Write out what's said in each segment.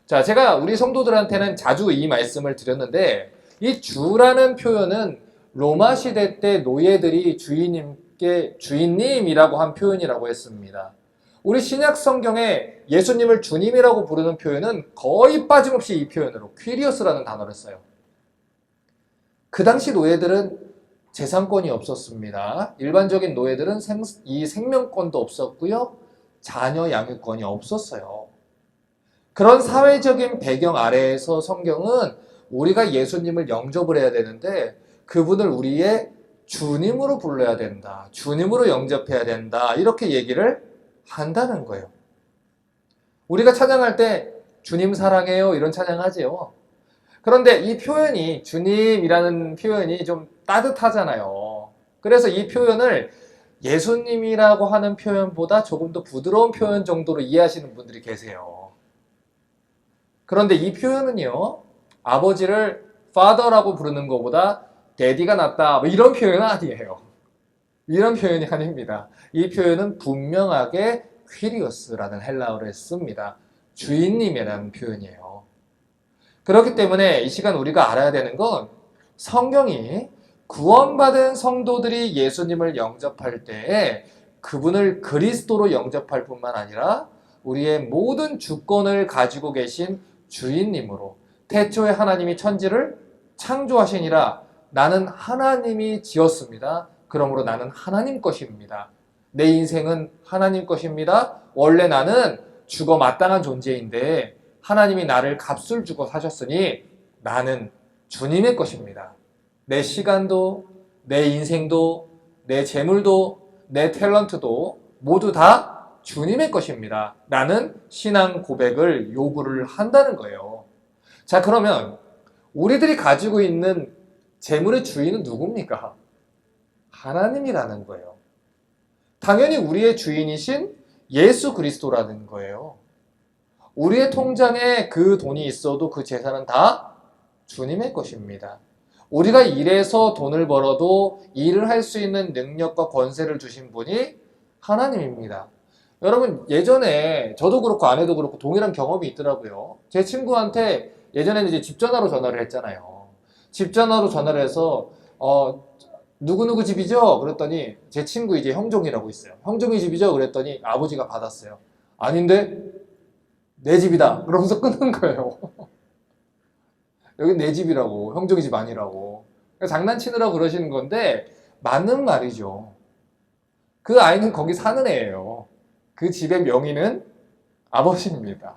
자, 제가 우리 성도들한테는 자주 이 말씀을 드렸는데, 이 주라는 표현은 로마 시대 때 노예들이 주인님께 주인님이라고 한 표현이라고 했습니다. 우리 신약 성경에 예수님을 주님이라고 부르는 표현은 거의 빠짐없이 이 표현으로 퀴리오스라는 단어를 써요. 그 당시 노예들은 재산권이 없었습니다. 일반적인 노예들은 이 생명권도 없었고요. 자녀 양육권이 없었어요. 그런 사회적인 배경 아래에서 성경은 우리가 예수님을 영접을 해야 되는데 그분을 우리의 주님으로 불러야 된다. 주님으로 영접해야 된다. 이렇게 얘기를 한다는 거예요. 우리가 찬양할 때 주님 사랑해요 이런 찬양하지요. 그런데 이 표현이 주님이라는 표현이 좀 따뜻하잖아요. 그래서 이 표현을 예수님이라고 하는 표현보다 조금 더 부드러운 표현 정도로 이해하시는 분들이 계세요. 그런데 이 표현은요, 아버지를 father라고 부르는 것보다 daddy가 낫다 뭐 이런 표현은 아니에요. 이런 표현이 아닙니다. 이 표현은 분명하게 퀴리오스라는 헬라어를 씁니다. 주인님이라는 표현이에요. 그렇기 때문에 이 시간 우리가 알아야 되는 건 성경이 구원받은 성도들이 예수님을 영접할 때에 그분을 그리스도로 영접할 뿐만 아니라 우리의 모든 주권을 가지고 계신 주인님으로, 태초에 하나님이 천지를 창조하시니라 나는 하나님이 지었습니다. 그러므로 나는 하나님 것입니다. 내 인생은 하나님 것입니다. 원래 나는 죽어 마땅한 존재인데 하나님이 나를 값을 주고 사셨으니 나는 주님의 것입니다. 내 시간도, 내 인생도, 내 재물도, 내 탤런트도 모두 다 주님의 것입니다. 라는 신앙 고백을 요구를 한다는 거예요. 자, 그러면 우리들이 가지고 있는 재물의 주인은 누굽니까? 하나님이라는 거예요. 당연히 우리의 주인이신 예수 그리스도라는 거예요. 우리의 통장에 그 돈이 있어도 그 재산은 다 주님의 것입니다. 우리가 일해서 돈을 벌어도 일을 할 수 있는 능력과 권세를 주신 분이 하나님입니다. 여러분, 예전에 저도 그렇고 아내도 그렇고 동일한 경험이 있더라고요. 제 친구한테 예전에는 이제 집 전화로 전화를 했잖아요. 집 전화로 전화를 해서 누구누구 집이죠? 그랬더니 제 친구 이제 형종이라고 있어요. 형종이 집이죠? 그랬더니 아버지가 받았어요. 아닌데? 내 집이다. 그러면서 끊는 거예요. 여긴 내 집이라고. 형종이 집 아니라고. 장난치느라고 그러시는 건데 맞는 말이죠. 그 아이는 거기 사는 애예요. 그 집의 명의는 아버지입니다.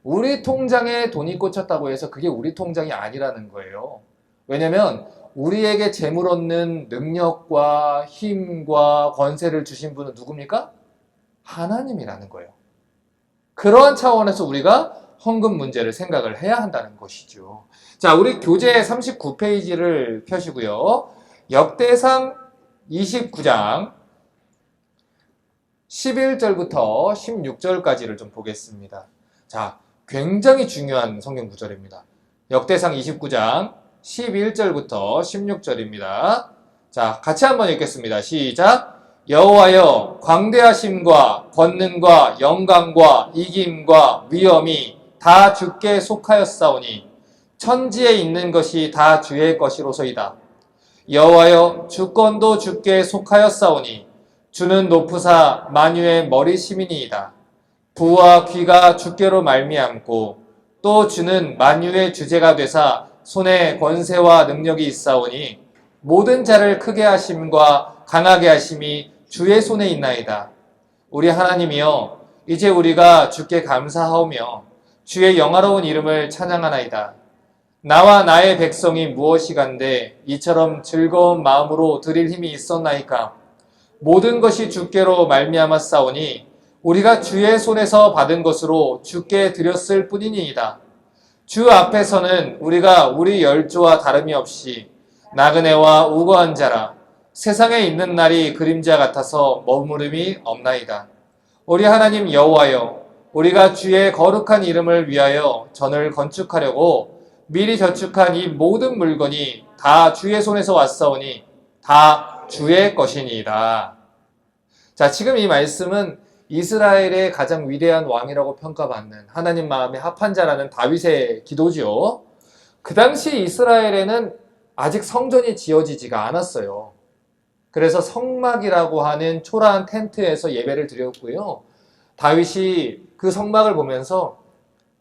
우리 통장에 돈이 꽂혔다고 해서 그게 우리 통장이 아니라는 거예요. 왜냐면 우리에게 재물 얻는 능력과 힘과 권세를 주신 분은 누굽니까? 하나님이라는 거예요. 그러한 차원에서 우리가 헌금 문제를 생각을 해야 한다는 것이죠. 자, 우리 교재 39페이지를 펴시고요. 역대상 29장 11절부터 16절까지를 좀 보겠습니다. 자, 굉장히 중요한 성경 구절입니다. 역대상 29장 11절부터 16절입니다. 자, 같이 한번 읽겠습니다. 시작! 여호와여, 광대하심과 권능과 영광과 이김과 위엄이 다 주께 속하였사오니 천지에 있는 것이 다 주의 것이로소이다. 여호와여, 주권도 주께 속하였사오니 주는 높으사 만유의 머리심이니이다. 부와 귀가 주께로 말미암고 또 주는 만유의 주제가 되사 손에 권세와 능력이 있사오니 모든 자를 크게 하심과 강하게 하심이 주의 손에 있나이다. 우리 하나님이여, 이제 우리가 주께 감사하오며 주의 영화로운 이름을 찬양하나이다. 나와 나의 백성이 무엇이간데 이처럼 즐거운 마음으로 드릴 힘이 있었나이까? 모든 것이 주께로 말미암았사오니 우리가 주의 손에서 받은 것으로 주께 드렸을 뿐이니이다. 주 앞에서는 우리가 우리 열조와 다름이 없이 나그네와 우거한 자라. 세상에 있는 날이 그림자 같아서 머무름이 없나이다. 우리 하나님 여호와여, 우리가 주의 거룩한 이름을 위하여 전을 건축하려고 미리 저축한 이 모든 물건이 다 주의 손에서 왔사오니 다 주의 것이니이다. 자, 지금 이 말씀은 이스라엘의 가장 위대한 왕이라고 평가받는 하나님 마음에 합한 자라는 다윗의 기도죠. 그 당시 이스라엘에는 아직 성전이 지어지지가 않았어요. 그래서 성막이라고 하는 초라한 텐트에서 예배를 드렸고요. 다윗이 그 성막을 보면서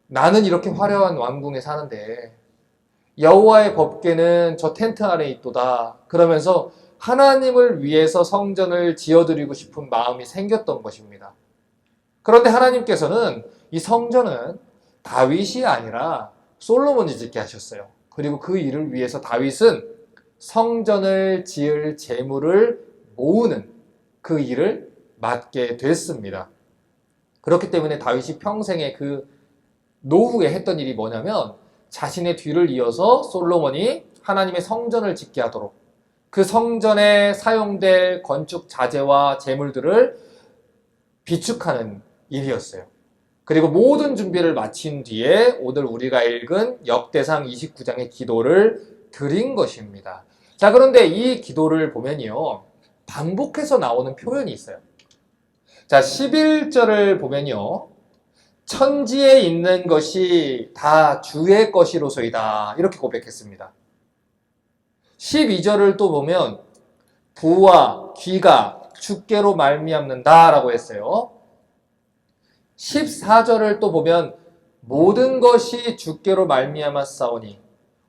나는 이렇게 화려한 왕궁에 사는데 여호와의 법궤는 저 텐트 안에 있도다. 그러면서 하나님을 위해서 성전을 지어드리고 싶은 마음이 생겼던 것입니다. 그런데 하나님께서는 이 성전은 다윗이 아니라 솔로몬이 짓게 하셨어요. 그리고 그 일을 위해서 다윗은 성전을 지을 재물을 모으는 그 일을 맡게 됐습니다. 그렇기 때문에 다윗이 평생에 그 노후에 했던 일이 뭐냐면 자신의 뒤를 이어서 솔로몬이 하나님의 성전을 짓게 하도록 그 성전에 사용될 건축 자재와 재물들을 비축하는 일이었어요. 그리고 모든 준비를 마친 뒤에 오늘 우리가 읽은 역대상 29장의 기도를 드린 것입니다. 자, 그런데 이 기도를 보면요, 반복해서 나오는 표현이 있어요. 자, 11절을 보면요, 천지에 있는 것이 다 주의 것이로소이다. 이렇게 고백했습니다. 12절을 또 보면 부와 귀가 주께로 말미암는다 라고 했어요. 14절을 또 보면 모든 것이 주께로 말미암았사오니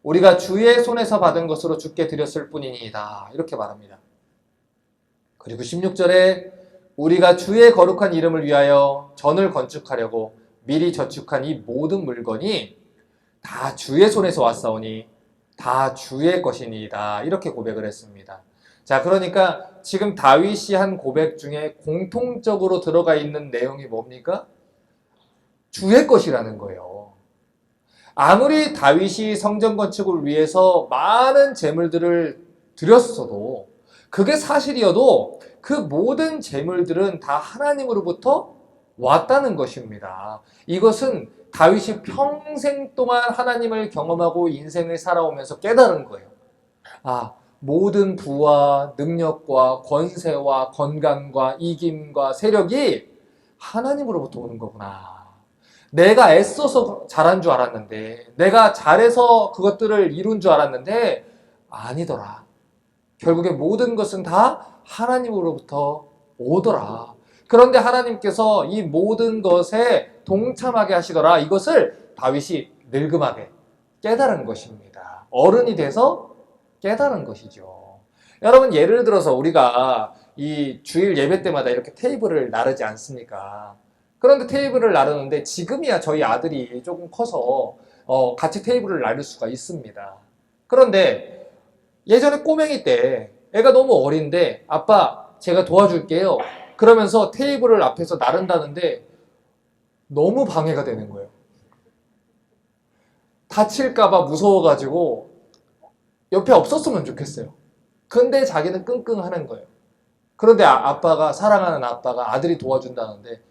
우리가 주의 손에서 받은 것으로 주께 드렸을 뿐이니이다. 이렇게 말합니다. 그리고 16절에 우리가 주의 거룩한 이름을 위하여 전을 건축하려고 미리 저축한 이 모든 물건이 다 주의 손에서 왔사오니 다 주의 것이니이다. 이렇게 고백을 했습니다. 자, 그러니까 지금 다윗이 한 고백 중에 공통적으로 들어가 있는 내용이 뭡니까? 주의 것이라는 거예요. 아무리 다윗이 성전 건축을 위해서 많은 재물들을 드렸어도 그게 사실이어도 그 모든 재물들은 다 하나님으로부터 왔다는 것입니다. 이것은 다윗이 평생 동안 하나님을 경험하고 인생을 살아오면서 깨달은 거예요. 아, 모든 부와 능력과 권세와 건강과 이김과 세력이 하나님으로부터 오는 거구나. 내가 애써서 잘한 줄 알았는데, 내가 잘해서 그것들을 이룬 줄 알았는데 아니더라. 결국에 모든 것은 다 하나님으로부터 오더라. 그런데 하나님께서 이 모든 것에 동참하게 하시더라. 이것을 다윗이 늙음하게 깨달은 것입니다. 어른이 돼서 깨달은 것이죠. 여러분, 예를 들어서 우리가 이 주일 예배 때마다 이렇게 테이블을 나르지 않습니까? 그런데 테이블을 나르는데 지금이야 저희 아들이 조금 커서 같이 테이블을 나를 수가 있습니다. 그런데 예전에 꼬맹이 때 애가 너무 어린데 아빠 제가 도와줄게요. 그러면서 테이블을 앞에서 나른다는데 너무 방해가 되는 거예요. 다칠까봐 무서워가지고 옆에 없었으면 좋겠어요. 근데 자기는 끙끙 하는 거예요. 그런데 아빠가, 사랑하는 아빠가 아들이 도와준다는데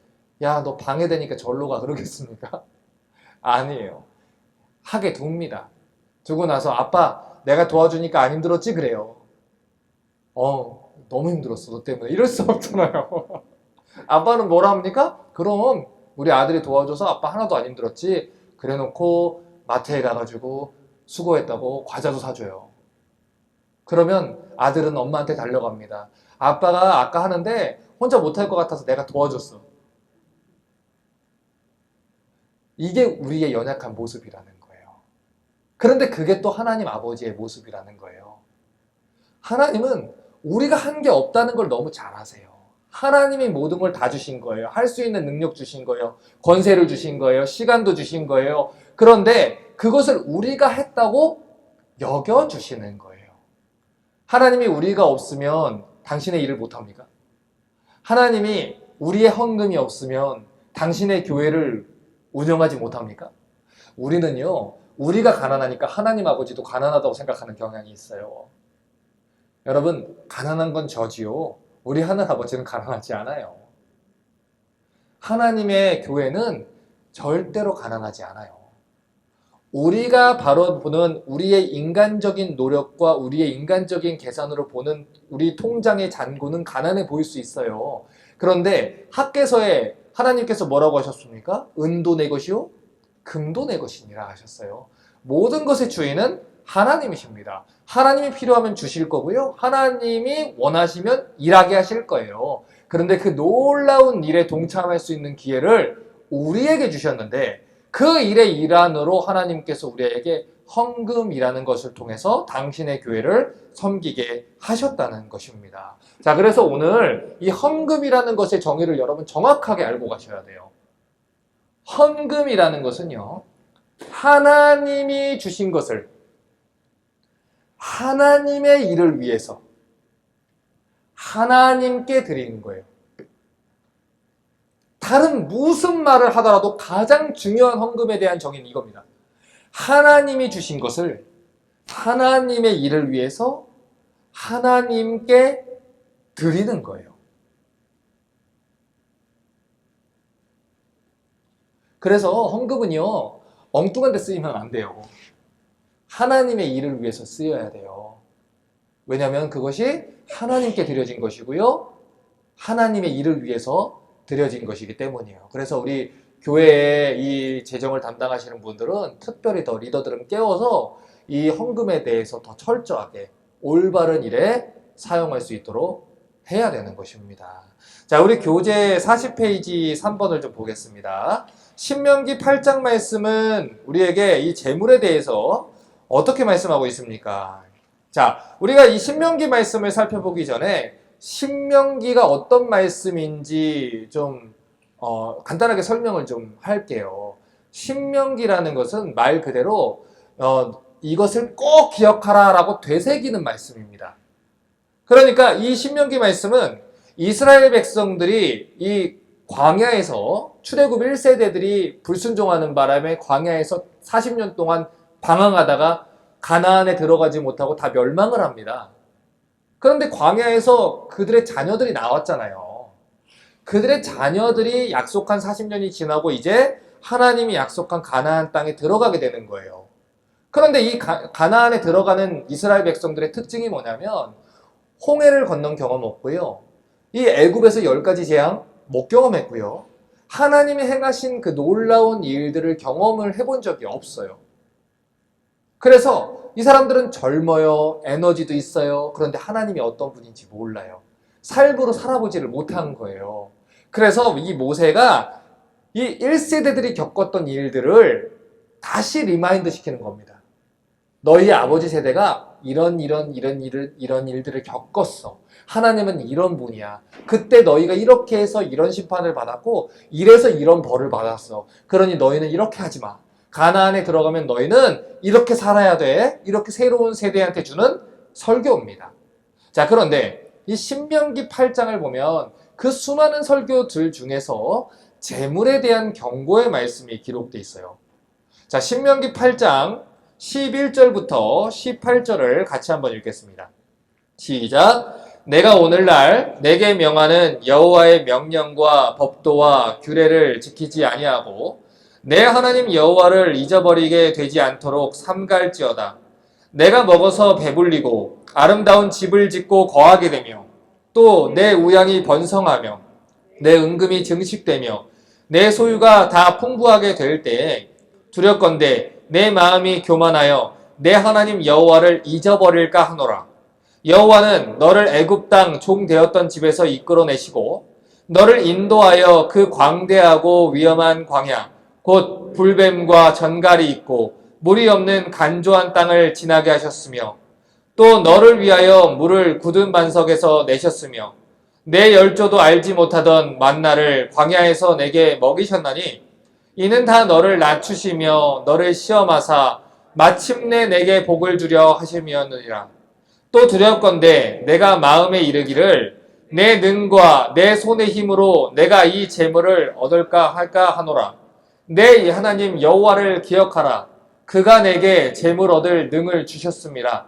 야, 너 방해되니까 절로 가 그러겠습니까? 아니에요. 하게 둡니다. 두고 나서 아빠 내가 도와주니까 안 힘들었지? 그래요. 너무 힘들었어 너 때문에. 이럴 수 없잖아요. 아빠는 뭐라 합니까? 그럼 우리 아들이 도와줘서 아빠 하나도 안 힘들었지. 그래 놓고 마트에 가가지고 수고했다고 과자도 사줘요. 그러면 아들은 엄마한테 달려갑니다. 아빠가 아까 하는데 혼자 못할 것 같아서 내가 도와줬어. 이게 우리의 연약한 모습이라는 거예요. 그런데 그게 또 하나님 아버지의 모습이라는 거예요. 하나님은 우리가 한 게 없다는 걸 너무 잘 아세요. 하나님이 모든 걸 다 주신 거예요. 할 수 있는 능력 주신 거예요. 권세를 주신 거예요. 시간도 주신 거예요. 그런데 그것을 우리가 했다고 여겨주시는 거예요. 하나님이 우리가 없으면 당신의 일을 못합니까? 하나님이 우리의 헌금이 없으면 당신의 교회를 운영하지 못합니까? 우리는요, 우리가 가난하니까 하나님 아버지도 가난하다고 생각하는 경향이 있어요. 여러분, 가난한 건 저지요. 우리 하늘 아버지는 가난하지 않아요. 하나님의 교회는 절대로 가난하지 않아요. 우리가 바로 보는 우리의 인간적인 노력과 우리의 인간적인 계산으로 보는 우리 통장의 잔고는 가난해 보일 수 있어요. 그런데 학개서에 하나님께서 뭐라고 하셨습니까? 은도 내 것이요 금도 내 것이니라 하셨어요. 모든 것의 주인은 하나님이십니다. 하나님이 필요하면 주실 거고요. 하나님이 원하시면 일하게 하실 거예요. 그런데 그 놀라운 일에 동참할 수 있는 기회를 우리에게 주셨는데 그 일의 일환으로 하나님께서 우리에게 헌금이라는 것을 통해서 당신의 교회를 섬기게 하셨다는 것입니다. 자, 그래서 오늘 이 헌금이라는 것의 정의를 여러분 정확하게 알고 가셔야 돼요. 헌금이라는 것은요, 하나님이 주신 것을 하나님의 일을 위해서 하나님께 드리는 거예요. 다른 무슨 말을 하더라도 가장 중요한 헌금에 대한 정의는 이겁니다. 하나님이 주신 것을 하나님의 일을 위해서 하나님께 드리는 거예요. 그래서 헌금은요, 엉뚱한 데 쓰이면 안 돼요. 하나님의 일을 위해서 쓰여야 돼요. 왜냐하면 그것이 하나님께 드려진 것이고요. 하나님의 일을 위해서 드려진 것이기 때문이에요. 그래서 우리 교회에 이 재정을 담당하시는 분들은 특별히 더 리더들은 깨워서 이 헌금에 대해서 더 철저하게 올바른 일에 사용할 수 있도록 해야 되는 것입니다. 자, 우리 교재 40페이지 3번을 좀 보겠습니다. 신명기 8장 말씀은 우리에게 이 재물에 대해서 어떻게 말씀하고 있습니까? 자, 우리가 이 신명기 말씀을 살펴보기 전에 신명기가 어떤 말씀인지 좀 간단하게 설명을 좀 할게요. 신명기라는 것은 말 그대로 이것을 꼭 기억하라 라고 되새기는 말씀입니다. 그러니까 이 신명기 말씀은 이스라엘 백성들이 이 광야에서 출애굽 1세대들이 불순종하는 바람에 광야에서 40년 동안 방황하다가 가나안에 들어가지 못하고 다 멸망을 합니다. 그런데 광야에서 그들의 자녀들이 나왔잖아요. 그들의 자녀들이 약속한 40년이 지나고 이제 하나님이 약속한 가나안 땅에 들어가게 되는 거예요. 그런데 이 가나안에 들어가는 이스라엘 백성들의 특징이 뭐냐면 홍해를 건넌 경험 없고요. 이 애굽에서 10가지 재앙 못 경험했고요. 하나님이 행하신 그 놀라운 일들을 경험을 해본 적이 없어요. 그래서 이 사람들은 젊어요. 에너지도 있어요. 그런데 하나님이 어떤 분인지 몰라요. 삶으로 살아보지를 못한 거예요. 그래서 이 모세가 이 1세대들이 겪었던 일들을 다시 리마인드 시키는 겁니다. 너희 아버지 세대가 이런 일들을 겪었어. 하나님은 이런 분이야. 그때 너희가 이렇게 해서 이런 심판을 받았고 이래서 이런 벌을 받았어. 그러니 너희는 이렇게 하지 마. 가나안에 들어가면 너희는 이렇게 살아야 돼. 이렇게 새로운 세대한테 주는 설교입니다. 자, 그런데 이 신명기 8장을 보면 그 수많은 설교들 중에서 재물에 대한 경고의 말씀이 기록되어 있어요. 자, 신명기 8장 11절부터 18절을 같이 한번 읽겠습니다. 시작. 내가 오늘날 내게 명하는 여호와의 명령과 법도와 규례를 지키지 아니하고 내 하나님 여호와를 잊어버리게 되지 않도록 삼갈지어다. 내가 먹어서 배불리고 아름다운 집을 짓고 거하게 되며 또 내 우양이 번성하며 내 은금이 증식되며 내 소유가 다 풍부하게 될 때에 두렵건대 내 마음이 교만하여 내 하나님 여호와를 잊어버릴까 하노라. 여호와는 너를 애굽 땅 종 되었던 집에서 이끌어내시고 너를 인도하여 그 광대하고 위험한 광야 곧 불뱀과 전갈이 있고 물이 없는 간조한 땅을 지나게 하셨으며 또 너를 위하여 물을 굳은 반석에서 내셨으며 내 열조도 알지 못하던 만나를 광야에서 내게 먹이셨나니 이는 다 너를 낮추시며 너를 시험하사 마침내 내게 복을 주려 하심이었느니라. 또 두렵건대 내가 마음에 이르기를 내 능과 내 손의 힘으로 내가 이 재물을 얻을까 할까 하노라. 내 하나님 여호와를 기억하라. 그가 내게 재물 얻을 능을 주셨습니다.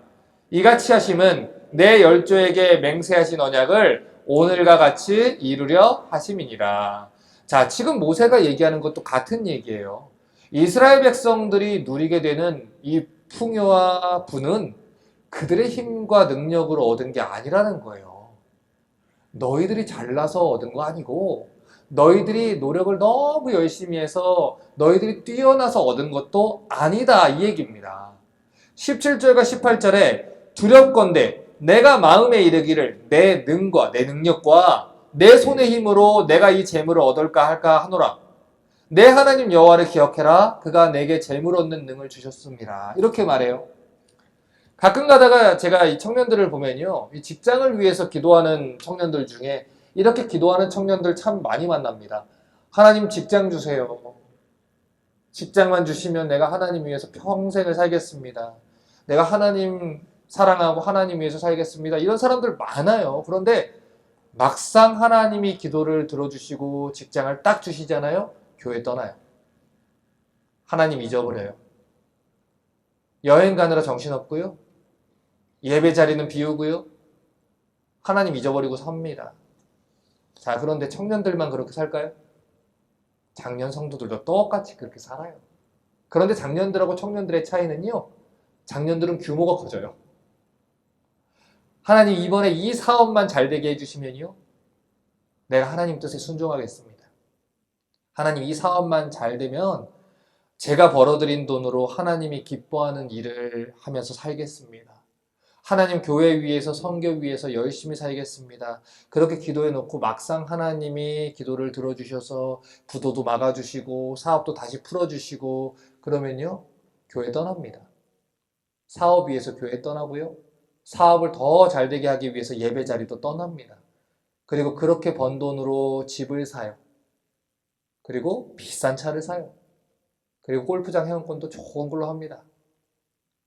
이같이 하심은 내 열조에게 맹세하신 언약을 오늘과 같이 이루려 하심이니라. 자, 지금 모세가 얘기하는 것도 같은 얘기예요. 이스라엘 백성들이 누리게 되는 이 풍요와 부는 그들의 힘과 능력으로 얻은 게 아니라는 거예요. 너희들이 잘나서 얻은 거 아니고 너희들이 노력을 너무 열심히 해서 너희들이 뛰어나서 얻은 것도 아니다 이 얘기입니다. 17절과 18절에 두렵건대 내가 마음에 이르기를 내 능과 내 능력과 내 손의 힘으로 내가 이 재물을 얻을까 할까 하노라. 내 하나님 여호와를 기억해라. 그가 내게 재물 얻는 능을 주셨습니다. 이렇게 말해요. 가끔 가다가 제가 이 청년들을 보면요, 이 직장을 위해서 기도하는 청년들 중에 이렇게 기도하는 청년들 참 많이 만납니다. 하나님 직장 주세요. 직장만 주시면 내가 하나님 위해서 평생을 살겠습니다. 내가 하나님 사랑하고 하나님 위해서 살겠습니다. 이런 사람들 많아요. 그런데 막상 하나님이 기도를 들어주시고 직장을 딱 주시잖아요. 교회 떠나요. 하나님 잊어버려요. 여행 가느라 정신없고요. 예배 자리는 비우고요. 하나님 잊어버리고 삽니다. 자, 그런데 청년들만 그렇게 살까요? 장년 성도들도 똑같이 그렇게 살아요. 그런데 장년들하고 청년들의 차이는요. 장년들은 규모가 커져요. 하나님 이번에 이 사업만 잘 되게 해주시면요. 내가 하나님 뜻에 순종하겠습니다. 하나님 이 사업만 잘 되면 제가 벌어들인 돈으로 하나님이 기뻐하는 일을 하면서 살겠습니다. 하나님 교회 위해서 선교 위해서 열심히 살겠습니다. 그렇게 기도해 놓고 막상 하나님이 기도를 들어주셔서 부도도 막아주시고 사업도 다시 풀어주시고 그러면요. 교회 떠납니다. 사업 위해서 교회 떠나고요. 사업을 더 잘되게 하기 위해서 예배 자리도 떠납니다. 그리고 그렇게 번 돈으로 집을 사요. 그리고 비싼 차를 사요. 그리고 골프장 회원권도 좋은 걸로 합니다.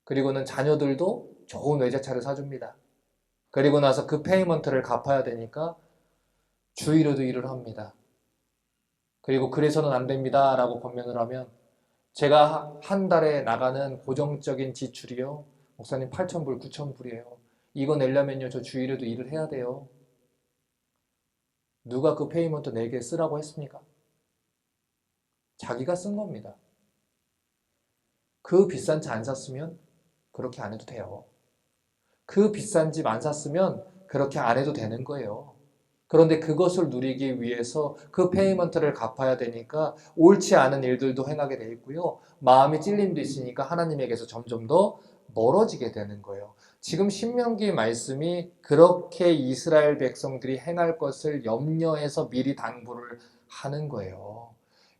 그리고는 자녀들도 좋은 외제차를 사줍니다. 그리고 나서 그 페이먼트를 갚아야 되니까 주일에도 일을 합니다. 그리고 그래서는 안 됩니다 라고 권면을 하면 제가 한 달에 나가는 고정적인 지출이요. 목사님 8,000불, 9,000불이에요. 이거 내려면요. 저 주일에도 일을 해야 돼요. 누가 그 페이먼트 내게 쓰라고 했습니까? 자기가 쓴 겁니다. 그 비싼 차 안 샀으면 그렇게 안 해도 돼요. 그 비싼 집 안 샀으면 그렇게 안 해도 되는 거예요. 그런데 그것을 누리기 위해서 그 페이먼트를 갚아야 되니까 옳지 않은 일들도 행하게 돼 있고요. 마음의 찔림도 있으니까 하나님에게서 점점 더 멀어지게 되는 거예요. 지금 신명기 말씀이 그렇게 이스라엘 백성들이 행할 것을 염려해서 미리 당부를 하는 거예요.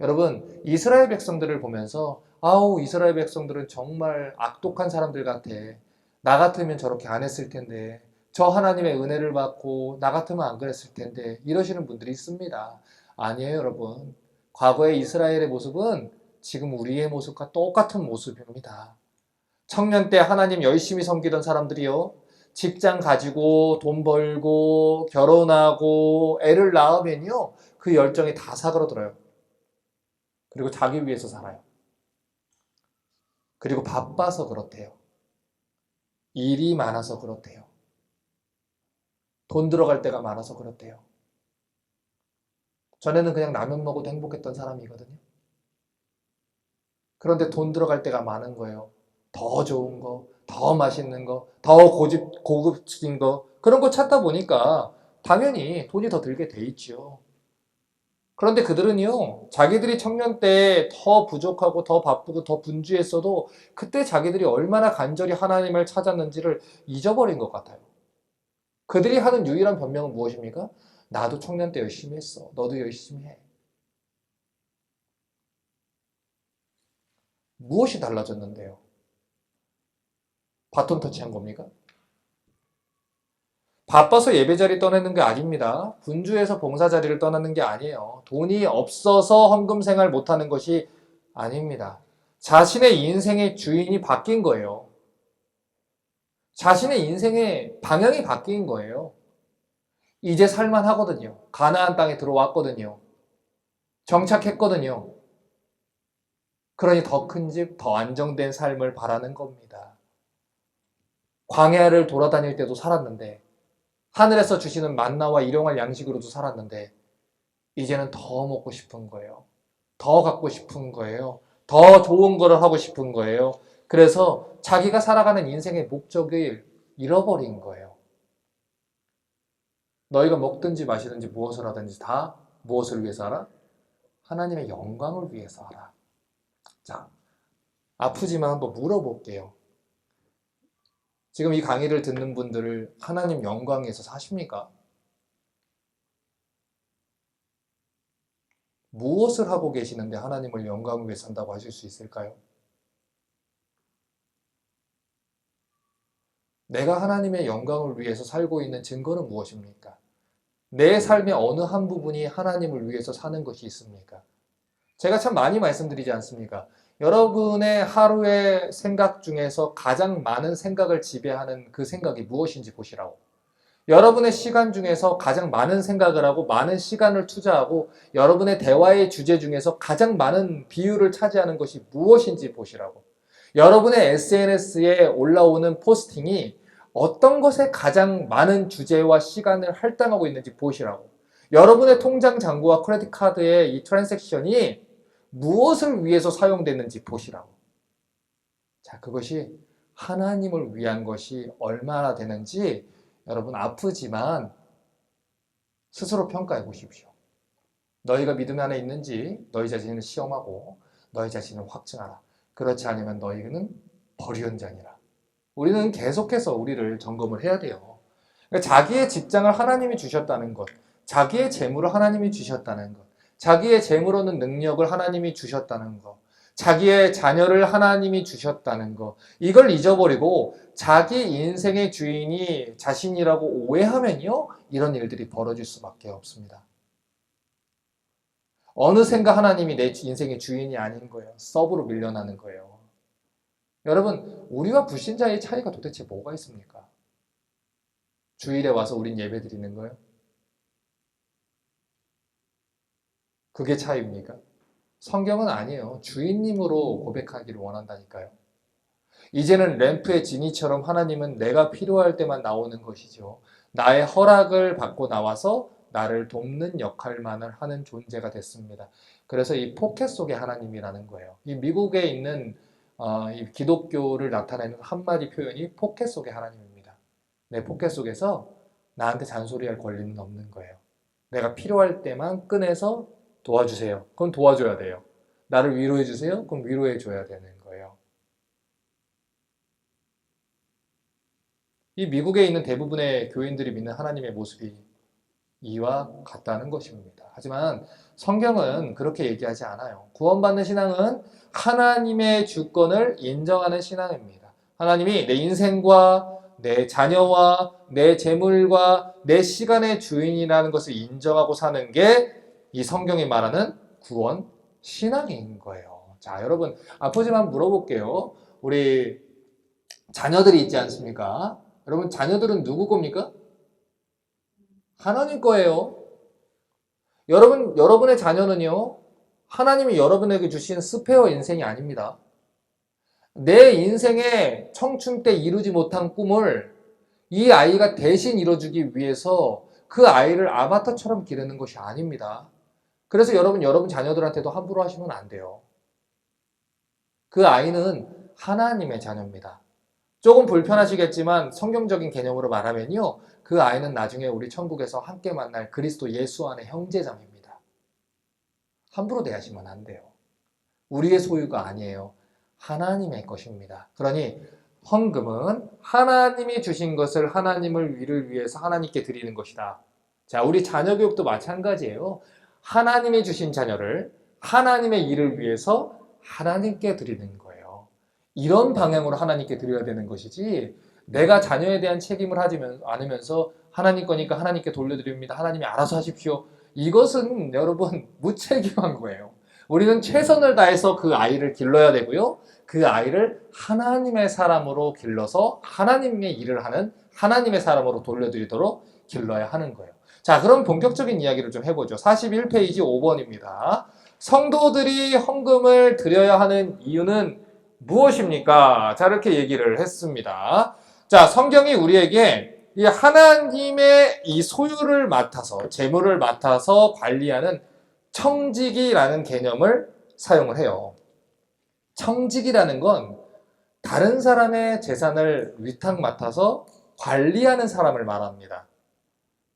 여러분, 이스라엘 백성들을 보면서 아우, 이스라엘 백성들은 정말 악독한 사람들 같아. 나 같으면 저렇게 안 했을 텐데. 저 하나님의 은혜를 받고 나 같으면 안 그랬을 텐데. 이러시는 분들이 있습니다. 아니에요, 여러분. 과거의 이스라엘의 모습은 지금 우리의 모습과 똑같은 모습입니다. 청년 때 하나님 열심히 섬기던 사람들이요. 직장 가지고 돈 벌고 결혼하고 애를 낳으면요. 그 열정이 다 사그러들어요. 그리고 자기 위해서 살아요. 그리고 바빠서 그렇대요. 일이 많아서 그렇대요. 돈 들어갈 때가 많아서 그렇대요. 전에는 그냥 라면 먹어도 행복했던 사람이거든요. 그런데 돈 들어갈 때가 많은 거예요. 더 좋은 거, 더 맛있는 거, 더 고급진 거 그런 거 찾다 보니까 당연히 돈이 더 들게 돼 있죠. 그런데 그들은요, 자기들이 청년 때 더 부족하고 더 바쁘고 더 분주했어도 그때 자기들이 얼마나 간절히 하나님을 찾았는지를 잊어버린 것 같아요. 그들이 하는 유일한 변명은 무엇입니까? 나도 청년 때 열심히 했어. 너도 열심히 해. 무엇이 달라졌는데요? 바톤 터치한 겁니까? 바빠서 예배 자리 떠나는 게 아닙니다. 분주해서 봉사 자리를 떠나는 게 아니에요. 돈이 없어서 헌금 생활 못하는 것이 아닙니다. 자신의 인생의 주인이 바뀐 거예요. 자신의 인생의 방향이 바뀐 거예요. 이제 살만하거든요. 가나안 땅에 들어왔거든요. 정착했거든요. 그러니 더 큰 집, 더 안정된 삶을 바라는 겁니다. 광야를 돌아다닐 때도 살았는데 하늘에서 주시는 만나와 일용할 양식으로도 살았는데 이제는 더 먹고 싶은 거예요. 더 갖고 싶은 거예요. 더 좋은 거를 하고 싶은 거예요. 그래서 자기가 살아가는 인생의 목적을 잃어버린 거예요. 너희가 먹든지 마시든지 무엇을 하든지 다 무엇을 위해서 하라? 하나님의 영광을 위해서 하라. 자, 아프지만 한번 물어볼게요. 지금 이 강의를 듣는 분들을 하나님 영광 위해서 사십니까? 무엇을 하고 계시는데 하나님을 영광 위해서 산다고 하실 수 있을까요? 내가 하나님의 영광을 위해서 살고 있는 증거는 무엇입니까? 내 삶의 어느 한 부분이 하나님을 위해서 사는 것이 있습니까? 제가 참 많이 말씀드리지 않습니까? 여러분의 하루의 생각 중에서 가장 많은 생각을 지배하는 그 생각이 무엇인지 보시라고. 여러분의 시간 중에서 가장 많은 생각을 하고 많은 시간을 투자하고 여러분의 대화의 주제 중에서 가장 많은 비율을 차지하는 것이 무엇인지 보시라고. 여러분의 SNS에 올라오는 포스팅이 어떤 것에 가장 많은 주제와 시간을 할당하고 있는지 보시라고. 여러분의 통장 잔고와 크레딧 카드의 이 트랜잭션이 무엇을 위해서 사용됐는지 보시라고. 자, 그것이 하나님을 위한 것이 얼마나 되는지 여러분 아프지만 스스로 평가해 보십시오. 너희가 믿음 안에 있는지 너희 자신을 시험하고 너희 자신을 확증하라. 그렇지 않으면 너희는 버리운 자니라. 우리는 계속해서 우리를 점검을 해야 돼요. 그러니까 자기의 직장을 하나님이 주셨다는 것, 자기의 재물을 하나님이 주셨다는 것, 자기의 재물 얻는 능력을 하나님이 주셨다는 것, 자기의 자녀를 하나님이 주셨다는 것, 이걸 잊어버리고 자기 인생의 주인이 자신이라고 오해하면요, 이런 일들이 벌어질 수밖에 없습니다. 어느샌가 하나님이 내 인생의 주인이 아닌 거예요. 서브로 밀려나는 거예요. 여러분, 우리와 불신자의 차이가 도대체 뭐가 있습니까? 주일에 와서 우린 예배 드리는 거예요? 그게 차이입니까? 성경은 아니에요. 주인님으로 고백하기를 원한다니까요. 이제는 램프의 지니처럼 하나님은 내가 필요할 때만 나오는 것이죠. 나의 허락을 받고 나와서 나를 돕는 역할만을 하는 존재가 됐습니다. 그래서 이 포켓 속의 하나님이라는 거예요. 이 미국에 있는 이 기독교를 나타내는 한마디 표현이 포켓 속의 하나님입니다. 내 포켓 속에서 나한테 잔소리할 권리는 없는 거예요. 내가 필요할 때만 꺼내서 도와주세요. 그럼 도와줘야 돼요. 나를 위로해 주세요. 그럼 위로해 줘야 되는 거예요. 이 미국에 있는 대부분의 교인들이 믿는 하나님의 모습이 이와 같다는 것입니다. 하지만 성경은 그렇게 얘기하지 않아요. 구원받는 신앙은 하나님의 주권을 인정하는 신앙입니다. 하나님이 내 인생과 내 자녀와 내 재물과 내 시간의 주인이라는 것을 인정하고 사는 게 이 성경이 말하는 구원 신앙인 거예요. 자, 여러분 아프지만 물어볼게요. 우리 자녀들이 있지 않습니까? 여러분 자녀들은 누구 겁니까? 하나님 거예요. 여러분의 자녀는요, 하나님이 여러분에게 주신 스페어 인생이 아닙니다. 내 인생의 청춘 때 이루지 못한 꿈을 이 아이가 대신 이뤄주기 위해서 그 아이를 아바타처럼 기르는 것이 아닙니다. 그래서 여러분 자녀들한테도 함부로 하시면 안 돼요. 그 아이는 하나님의 자녀입니다. 조금 불편하시겠지만 성경적인 개념으로 말하면요, 그 아이는 나중에 우리 천국에서 함께 만날 그리스도 예수 안의 형제자매입니다. 함부로 대하시면 안 돼요. 우리의 소유가 아니에요. 하나님의 것입니다. 그러니 헌금은 하나님이 주신 것을 하나님을 위를 위해서 하나님께 드리는 것이다. 자, 우리 자녀 교육도 마찬가지예요. 하나님이 주신 자녀를 하나님의 일을 위해서 하나님께 드리는 거예요. 이런 방향으로 하나님께 드려야 되는 것이지, 내가 자녀에 대한 책임을 하지 않으면서 하나님 거니까 하나님께 돌려드립니다. 하나님이 알아서 하십시오. 이것은 여러분 무책임한 거예요. 우리는 최선을 다해서 그 아이를 길러야 되고요. 그 아이를 하나님의 사람으로 길러서 하나님의 일을 하는 하나님의 사람으로 돌려드리도록 길러야 하는 거예요. 자, 그럼 본격적인 이야기를 좀 해보죠. 41페이지 5번입니다. 성도들이 헌금을 드려야 하는 이유는 무엇입니까? 자, 이렇게 얘기를 했습니다. 자, 성경이 우리에게 이 하나님의 이 소유를 맡아서, 재물을 맡아서 관리하는 청지기라는 개념을 사용을 해요. 청지기라는 건 다른 사람의 재산을 위탁 맡아서 관리하는 사람을 말합니다.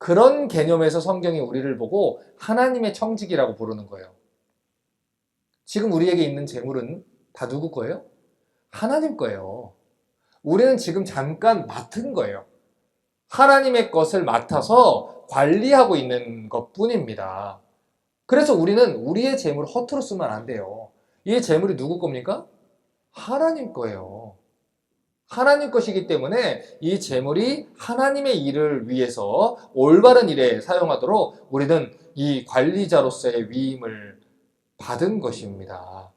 그런 개념에서 성경이 우리를 보고 하나님의 청직이라고 부르는 거예요. 지금 우리에게 있는 재물은 다 누구 거예요? 하나님 거예요. 우리는 지금 잠깐 맡은 거예요. 하나님의 것을 맡아서 관리하고 있는 것 뿐입니다. 그래서 우리는 우리의 재물을 허투루 쓰면 안 돼요. 이 재물이 누구 겁니까? 하나님 거예요. 하나님 것이기 때문에 이 재물이 하나님의 일을 위해서 올바른 일에 사용하도록 우리는 이 관리자로서의 위임을 받은 것입니다.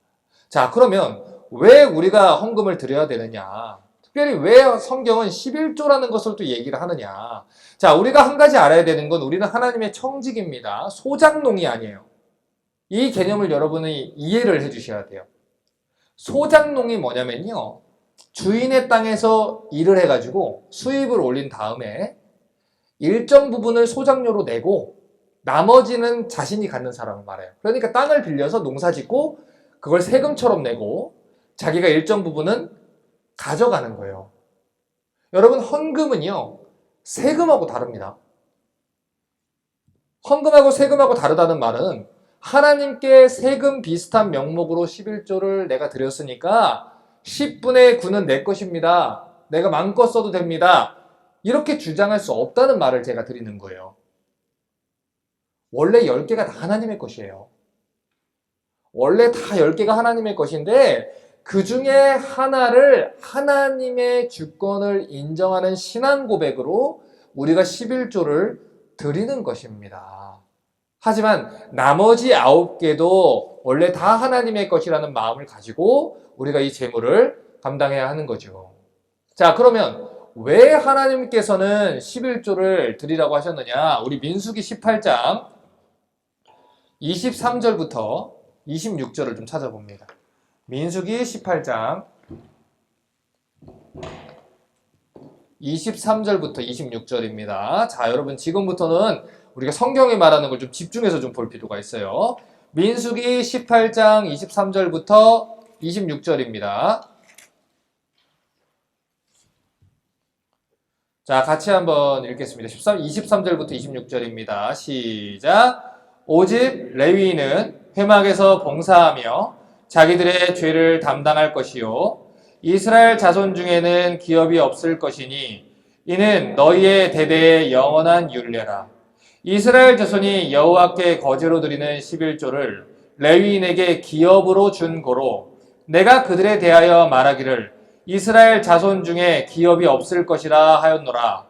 자, 그러면 왜 우리가 헌금을 드려야 되느냐? 특별히 왜 성경은 11조라는 것을 또 얘기를 하느냐? 자, 우리가 한 가지 알아야 되는 건 우리는 하나님의 청직입니다. 소장농이 아니에요. 이 개념을 여러분이 이해를 해 주셔야 돼요. 소장농이 뭐냐면요. 주인의 땅에서 일을 해가지고 수입을 올린 다음에 일정 부분을 소장료로 내고 나머지는 자신이 갖는 사람을 말해요. 그러니까 땅을 빌려서 농사 짓고 그걸 세금처럼 내고 자기가 일정 부분은 가져가는 거예요. 여러분, 헌금은요, 세금하고 다릅니다. 헌금하고 세금하고 다르다는 말은 하나님께 세금 비슷한 명목으로 11조를 내가 드렸으니까 10분의 9는 내 것입니다. 내가 마음껏 써도 됩니다. 이렇게 주장할 수 없다는 말을 제가 드리는 거예요. 원래 10개가 다 하나님의 것이에요. 원래 다 10개가 하나님의 것인데 그 중에 하나를 하나님의 주권을 인정하는 신앙 고백으로 우리가 11조를 드리는 것입니다. 하지만 나머지 9개도 원래 다 하나님의 것이라는 마음을 가지고 우리가 이 재물을 감당해야 하는 거죠. 자, 그러면 왜 하나님께서는 11조를 드리라고 하셨느냐? 우리 민수기 18장 23절부터 26절을 좀 찾아봅니다. 민수기 18장 23절부터 26절입니다. 자, 여러분 지금부터는 우리가 성경이 말하는 걸 좀 집중해서 좀 볼 필요가 있어요. 민수기 18장 23절부터 26절입니다. 자, 같이 한번 읽겠습니다. 23절부터 26절입니다. 시작. 오직 레위인은 회막에서 봉사하며 자기들의 죄를 담당할 것이요 이스라엘 자손 중에는 기업이 없을 것이니 이는 너희의 대대의 영원한 율례라. 이스라엘 자손이 여호와께 거제로 드리는 11조를 레위인에게 기업으로 준 고로 내가 그들에 대하여 말하기를 이스라엘 자손 중에 기업이 없을 것이라 하였노라.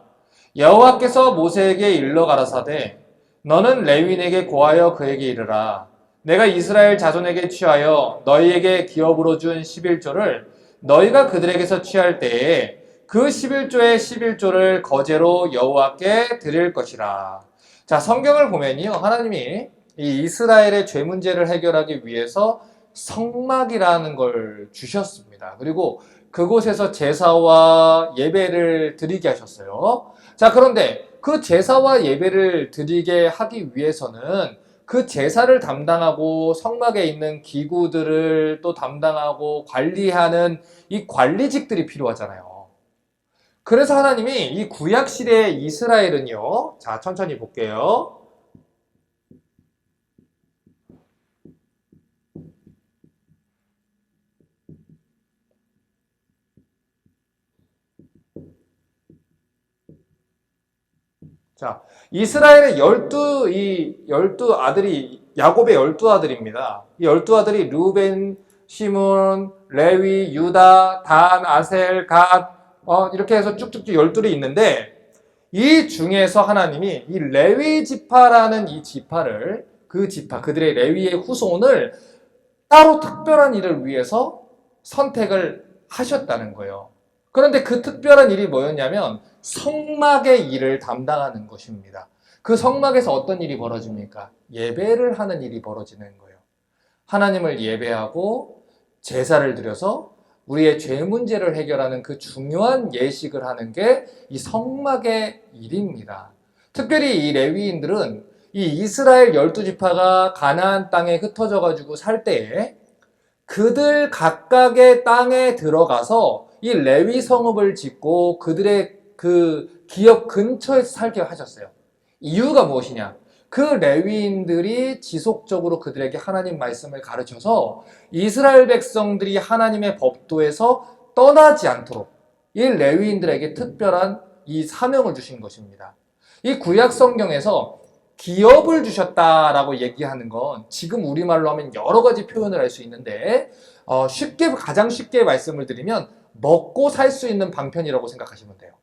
여호와께서 모세에게 일러 가라사대 너는 레위인에게 고하여 그에게 이르라. 내가 이스라엘 자손에게 취하여 너희에게 기업으로 준 11조를 너희가 그들에게서 취할 때에 그 11조의 11조를 거제로 여호와께 드릴 것이라. 자, 성경을 보면요, 하나님이 이 이스라엘의 죄 문제를 해결하기 위해서 성막이라는 걸 주셨습니다. 그리고 그곳에서 제사와 예배를 드리게 하셨어요. 자, 그런데 그 제사와 예배를 드리게 하기 위해서는 그 제사를 담당하고 성막에 있는 기구들을 또 담당하고 관리하는 이 관리직들이 필요하잖아요. 그래서 하나님이 이 구약시대의 이스라엘은요, 자, 천천히 볼게요. 자, 이스라엘의 열두 아들이, 야곱의 12아들입니다. 이 12아들이 루벤, 시몬, 레위, 유다, 단, 아셀, 갓, 이렇게 해서 쭉쭉쭉 12이 있는데, 이 중에서 하나님이 이 레위 지파라는 이 지파를, 그 지파, 그들의 레위의 후손을 따로 특별한 일을 위해서 선택을 하셨다는 거예요. 그런데 그 특별한 일이 뭐였냐면 성막의 일을 담당하는 것입니다. 그 성막에서 어떤 일이 벌어집니까? 예배를 하는 일이 벌어지는 거예요. 하나님을 예배하고 제사를 드려서 우리의 죄 문제를 해결하는 그 중요한 예식을 하는 게 이 성막의 일입니다. 특별히 이 레위인들은 이 이스라엘 12지파가 가나안 땅에 흩어져 가지고 살 때에 그들 각각의 땅에 들어가서 이 레위 성읍을 짓고 그들의 그 기업 근처에서 살게 하셨어요. 이유가 무엇이냐? 그 레위인들이 지속적으로 그들에게 하나님 말씀을 가르쳐서 이스라엘 백성들이 하나님의 법도에서 떠나지 않도록 이 레위인들에게 특별한 이 사명을 주신 것입니다. 이 구약 성경에서 기업을 주셨다라고 얘기하는 건 지금 우리말로 하면 여러 가지 표현을 할 수 있는데 가장 쉽게 말씀을 드리면 먹고 살 수 있는 방편이라고 생각하시면 돼요.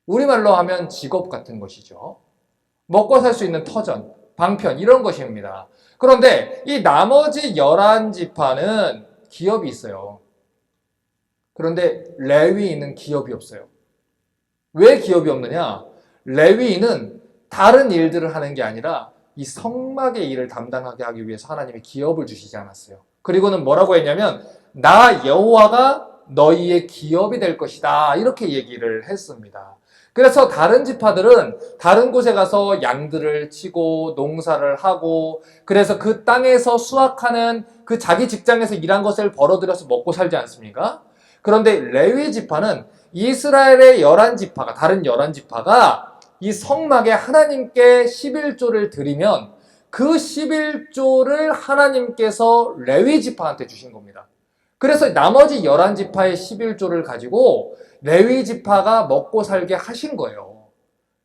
우리말로 하면 직업 같은 것이죠. 먹고 살 수 있는 터전, 방편 이런 것입니다. 그런데 이 나머지 11지파는 기업이 있어요. 그런데 레위인은 기업이 없어요. 왜 기업이 없느냐? 레위인은 다른 일들을 하는 게 아니라 이 성막의 일을 담당하게 하기 위해서 하나님이 기업을 주시지 않았어요. 그리고는 뭐라고 했냐면 나 여호와가 너희의 기업이 될 것이다 이렇게 얘기를 했습니다. 그래서 다른 지파들은 다른 곳에 가서 양들을 치고 농사를 하고 그래서 그 땅에서 수확하는 그 자기 직장에서 일한 것을 벌어들여서 먹고 살지 않습니까? 그런데 레위 지파는 이스라엘의 11지파가 다른 11지파가 이 성막에 하나님께 11조를 드리면 그 11조를 하나님께서 레위 지파한테 주신 겁니다. 그래서 나머지 11지파의 11조를 가지고 레위 지파가 먹고 살게 하신 거예요.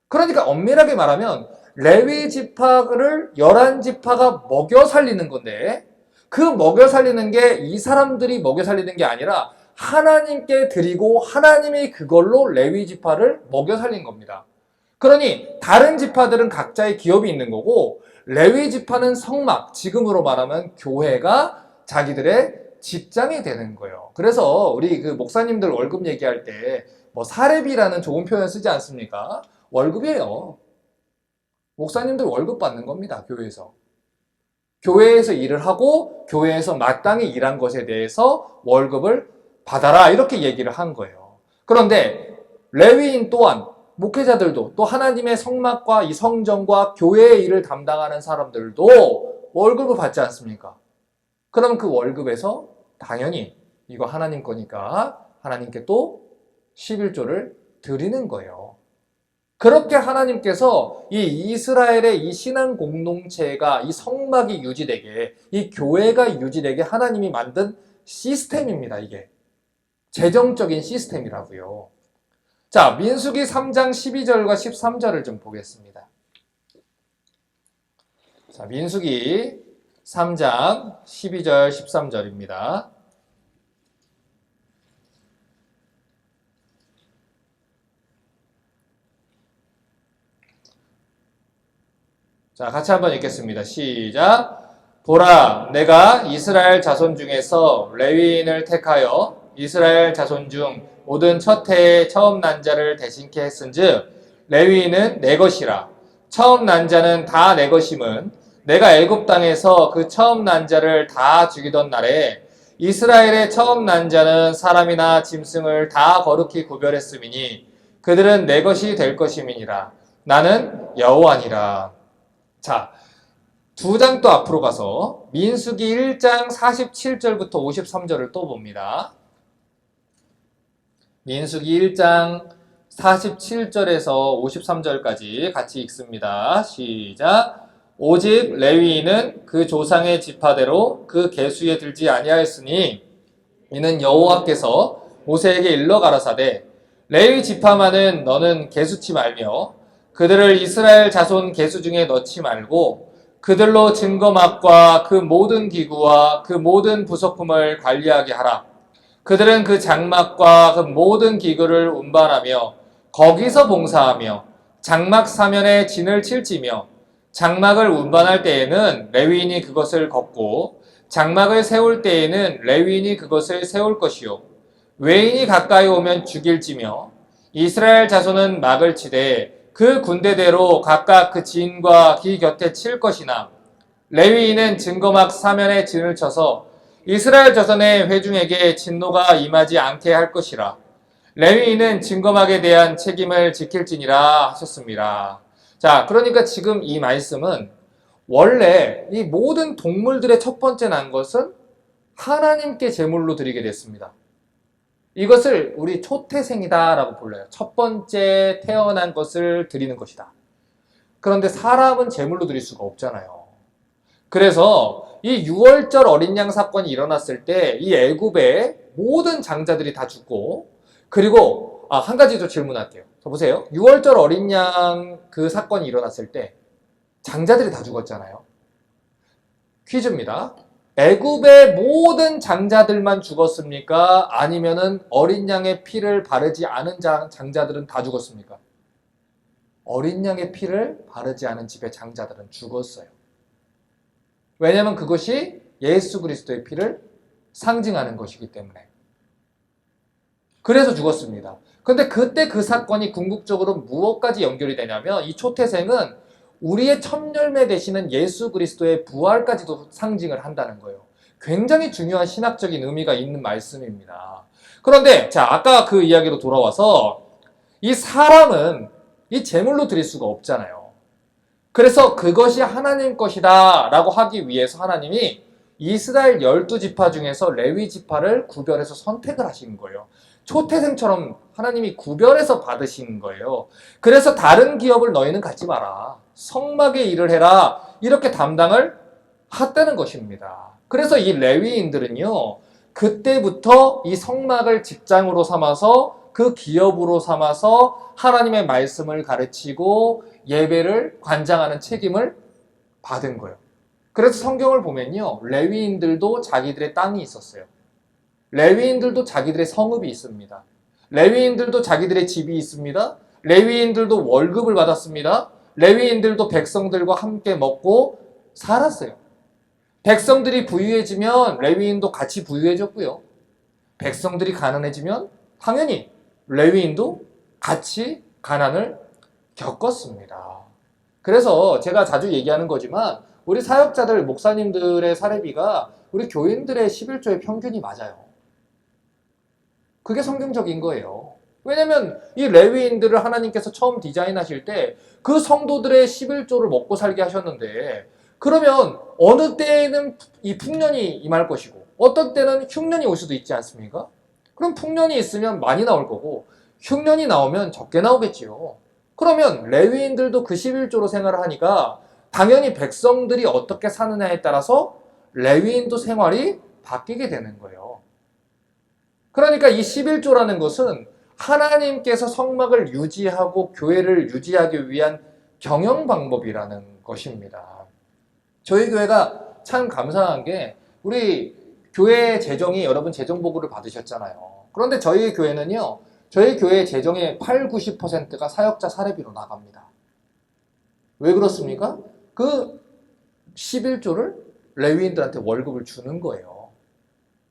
그러니까 엄밀하게 말하면 레위 지파를 11지파가 먹여 살리는 건데 그 먹여 살리는 게 이 사람들이 먹여 살리는 게 아니라 하나님께 드리고 하나님이 그걸로 레위 지파를 먹여 살린 겁니다. 그러니 다른 지파들은 각자의 기업이 있는 거고 레위 지파는 성막, 지금으로 말하면 교회가 자기들의 직장이 되는 거예요. 그래서 우리 그 목사님들 월급 얘기할 때 뭐 사례비라는 좋은 표현 쓰지 않습니까? 월급이에요. 목사님들 월급 받는 겁니다. 교회에서. 교회에서 일을 하고 교회에서 마땅히 일한 것에 대해서 월급을 받아라 이렇게 얘기를 한 거예요. 그런데 레위인 또한 목회자들도 또 하나님의 성막과 이 성전과 교회의 일을 담당하는 사람들도 월급을 받지 않습니까? 그럼 그 월급에서 당연히 이거 하나님 거니까 하나님께 또 11조를 드리는 거예요. 그렇게 하나님께서 이 이스라엘의 이 신앙 공동체가 이 성막이 유지되게 이 교회가 유지되게 하나님이 만든 시스템입니다. 이게 재정적인 시스템이라고요. 자, 민수기 3장 12절과 13절을 좀 보겠습니다. 자, 민수기 3장 12절 13절입니다. 자, 같이 한번 읽겠습니다. 시작. 보라, 내가 이스라엘 자손 중에서 레위인을 택하여 이스라엘 자손 중 모든 첫 해에 처음 난 자를 대신케 했은즉 레위인은 내 것이라. 처음 난 자는 다 내 것임은 내가 애굽 땅에서 그 처음 난 자를 다 죽이던 날에 이스라엘의 처음 난 자는 사람이나 짐승을 다 거룩히 구별했음이니 그들은 내 것이 될 것임이니라. 나는 여호와니라. 자, 두 장 또 앞으로 가서 민수기 1장 47절부터 53절을 또 봅니다. 민수기 1장 47절에서 53절까지 같이 읽습니다. 시작. 오직 레위인은 그 조상의 지파대로 그 계수에 들지 아니하였으니 이는 여호와께서 모세에게 일러 가라사대 레위 지파만은 너는 계수치 말며 그들을 이스라엘 자손 계수 중에 넣지 말고 그들로 증거막과 그 모든 기구와 그 모든 부속품을 관리하게 하라. 그들은 그 장막과 그 모든 기구를 운반하며 거기서 봉사하며 장막 사면에 진을 칠지며 장막을 운반할 때에는 레위인이 그것을 걷고 장막을 세울 때에는 레위인이 그것을 세울 것이요 외인이 가까이 오면 죽일지며 이스라엘 자손은 막을 치되 그 군대대로 각각 그 진과 기 곁에 칠 것이나 레위인은 증거막 사면에 진을 쳐서 이스라엘 자손의 회중에게 진노가 임하지 않게 할 것이라. 레위인은 증거막에 대한 책임을 지킬지니라 하셨습니다. 자, 그러니까 지금 이 말씀은 원래 이 모든 동물들의 첫 번째 난 것은 하나님께 제물로 드리게 됐습니다. 이것을 우리 초태생이다 라고 불러요. 첫 번째 태어난 것을 드리는 것이다. 그런데 사람은 제물로 드릴 수가 없잖아요. 그래서 이 6월절 어린 양 사건이 일어났을 때 이 애굽의 모든 장자들이 다 죽고, 그리고 한 가지 더 질문할게요. 보세요. 6월절 어린 양 그 사건이 일어났을 때 장자들이 다 죽었잖아요. 퀴즈입니다. 애굽의 모든 장자들만 죽었습니까? 아니면은 어린 양의 피를 바르지 않은 장자들은 다 죽었습니까? 어린 양의 피를 바르지 않은 집의 장자들은 죽었어요. 왜냐하면 그것이 예수 그리스도의 피를 상징하는 것이기 때문에. 그래서 죽었습니다. 그런데 그때 그 사건이 궁극적으로 무엇까지 연결이 되냐면 이 초태생은 우리의 첫 열매 되시는 예수 그리스도의 부활까지도 상징을 한다는 거예요. 굉장히 중요한 신학적인 의미가 있는 말씀입니다. 그런데 자, 아까 그 이야기로 돌아와서 이 사람은 이 제물로 드릴 수가 없잖아요. 그래서 그것이 하나님 것이다 라고 하기 위해서 하나님이 이스라엘 12지파 중에서 레위 지파를 구별해서 선택을 하신 거예요. 초태생처럼 하나님이 구별해서 받으신 거예요. 그래서 다른 기업을 너희는 갖지 마라. 성막의 일을 해라. 이렇게 담당을 했다는 것입니다. 그래서 이 레위인들은요, 그때부터 이 성막을 직장으로 삼아서 그 기업으로 삼아서 하나님의 말씀을 가르치고 예배를 관장하는 책임을 받은 거예요. 그래서 성경을 보면요, 레위인들도 자기들의 땅이 있었어요. 레위인들도 자기들의 성읍이 있습니다. 레위인들도 자기들의 집이 있습니다. 레위인들도 월급을 받았습니다. 레위인들도 백성들과 함께 먹고 살았어요. 백성들이 부유해지면 레위인도 같이 부유해졌고요. 백성들이 가난해지면 당연히 레위인도 같이 가난을 겪었습니다. 그래서 제가 자주 얘기하는 거지만 우리 사역자들, 목사님들의 사례비가 우리 교인들의 11조의 평균이 맞아요. 그게 성경적인 거예요. 왜냐면 이 레위인들을 하나님께서 처음 디자인하실 때 그 성도들의 11조를 먹고 살게 하셨는데, 그러면 어느 때에는 이 풍년이 임할 것이고 어떤 때는 흉년이 올 수도 있지 않습니까? 그럼 풍년이 있으면 많이 나올 거고 흉년이 나오면 적게 나오겠지요. 그러면 레위인들도 그 11조로 생활을 하니까 당연히 백성들이 어떻게 사느냐에 따라서 레위인도 생활이 바뀌게 되는 거예요. 그러니까 이 11조라는 것은 하나님께서 성막을 유지하고 교회를 유지하기 위한 경영 방법이라는 것입니다. 저희 교회가 참 감사한 게 우리 교회 재정이 여러분 재정 보고를 받으셨잖아요. 그런데 저희 교회는요, 저희 교회 재정의 8, 90%가 사역자 사례비로 나갑니다. 왜 그렇습니까? 그 11조를 레위인들한테 월급을 주는 거예요.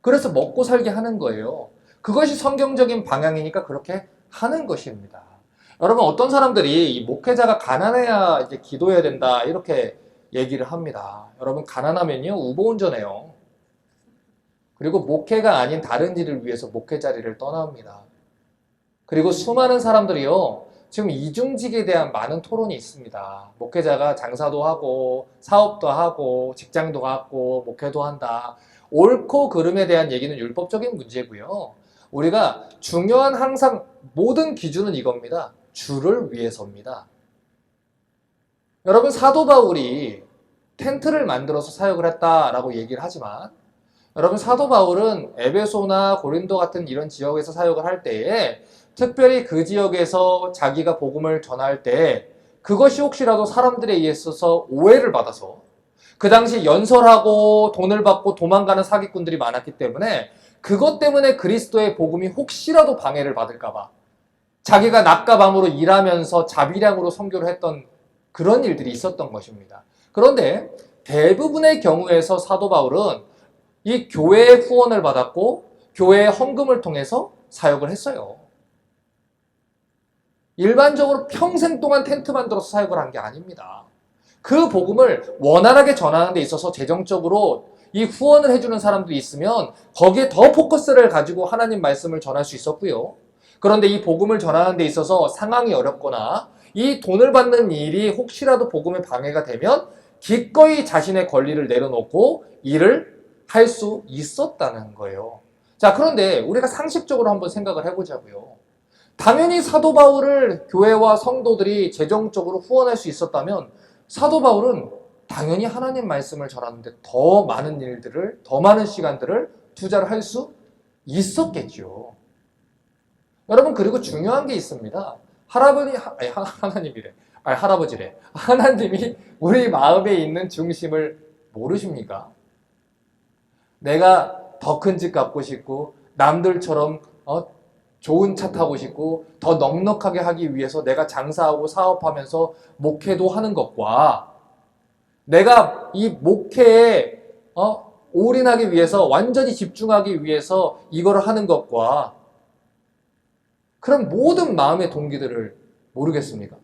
그래서 먹고 살게 하는 거예요. 그것이 성경적인 방향이니까 그렇게 하는 것입니다. 여러분, 어떤 사람들이 이 목회자가 가난해야 이제 기도해야 된다 이렇게 얘기를 합니다. 여러분, 가난하면요 우보운전해요. 그리고 목회가 아닌 다른 일을 위해서 목회 자리를 떠납니다. 그리고 수많은 사람들이요 지금 이중직에 대한 많은 토론이 있습니다. 목회자가 장사도 하고 사업도 하고 직장도 갖고 목회도 한다. 옳고 그름에 대한 얘기는 율법적인 문제고요. 우리가 중요한 항상 모든 기준은 이겁니다. 주를 위해서입니다. 여러분, 사도 바울이 텐트를 만들어서 사역을 했다라고 얘기를 하지만 여러분, 사도 바울은 에베소나 고린도 같은 이런 지역에서 사역을 할 때에 특별히 그 지역에서 자기가 복음을 전할 때 그것이 혹시라도 사람들에 의해서 오해를 받아서 그 당시 연설하고 돈을 받고 도망가는 사기꾼들이 많았기 때문에 그것 때문에 그리스도의 복음이 혹시라도 방해를 받을까봐 자기가 낮과 밤으로 일하면서 자비량으로 선교를 했던 그런 일들이 있었던 것입니다. 그런데 대부분의 경우에서 사도 바울은 이 교회의 후원을 받았고 교회의 헌금을 통해서 사역을 했어요. 일반적으로 평생 동안 텐트 만들어서 사역을 한 게 아닙니다. 그 복음을 원활하게 전하는 데 있어서 재정적으로 이 후원을 해주는 사람들이 있으면 거기에 더 포커스를 가지고 하나님 말씀을 전할 수 있었고요. 그런데 이 복음을 전하는 데 있어서 상황이 어렵거나 이 돈을 받는 일이 혹시라도 복음에 방해가 되면 기꺼이 자신의 권리를 내려놓고 일을 할 수 있었다는 거예요. 자, 그런데 우리가 상식적으로 한번 생각을 해보자고요. 당연히 사도 바울을 교회와 성도들이 재정적으로 후원할 수 있었다면 사도 바울은 당연히 하나님 말씀을 전하는데 더 많은 일들을, 더 많은 시간들을 투자를 할 수 있었겠죠. 여러분, 그리고 중요한 게 있습니다. 하나님이래. 할아버지래. 하나님이 우리 마음에 있는 중심을 모르십니까? 내가 더 큰 집 갖고 싶고, 남들처럼 좋은 차 타고 싶고, 더 넉넉하게 하기 위해서 내가 장사하고 사업하면서 목회도 하는 것과, 내가 이 목회에 올인하기 위해서, 완전히 집중하기 위해서 이걸 하는 것과, 그런 모든 마음의 동기들을 모르겠습니까?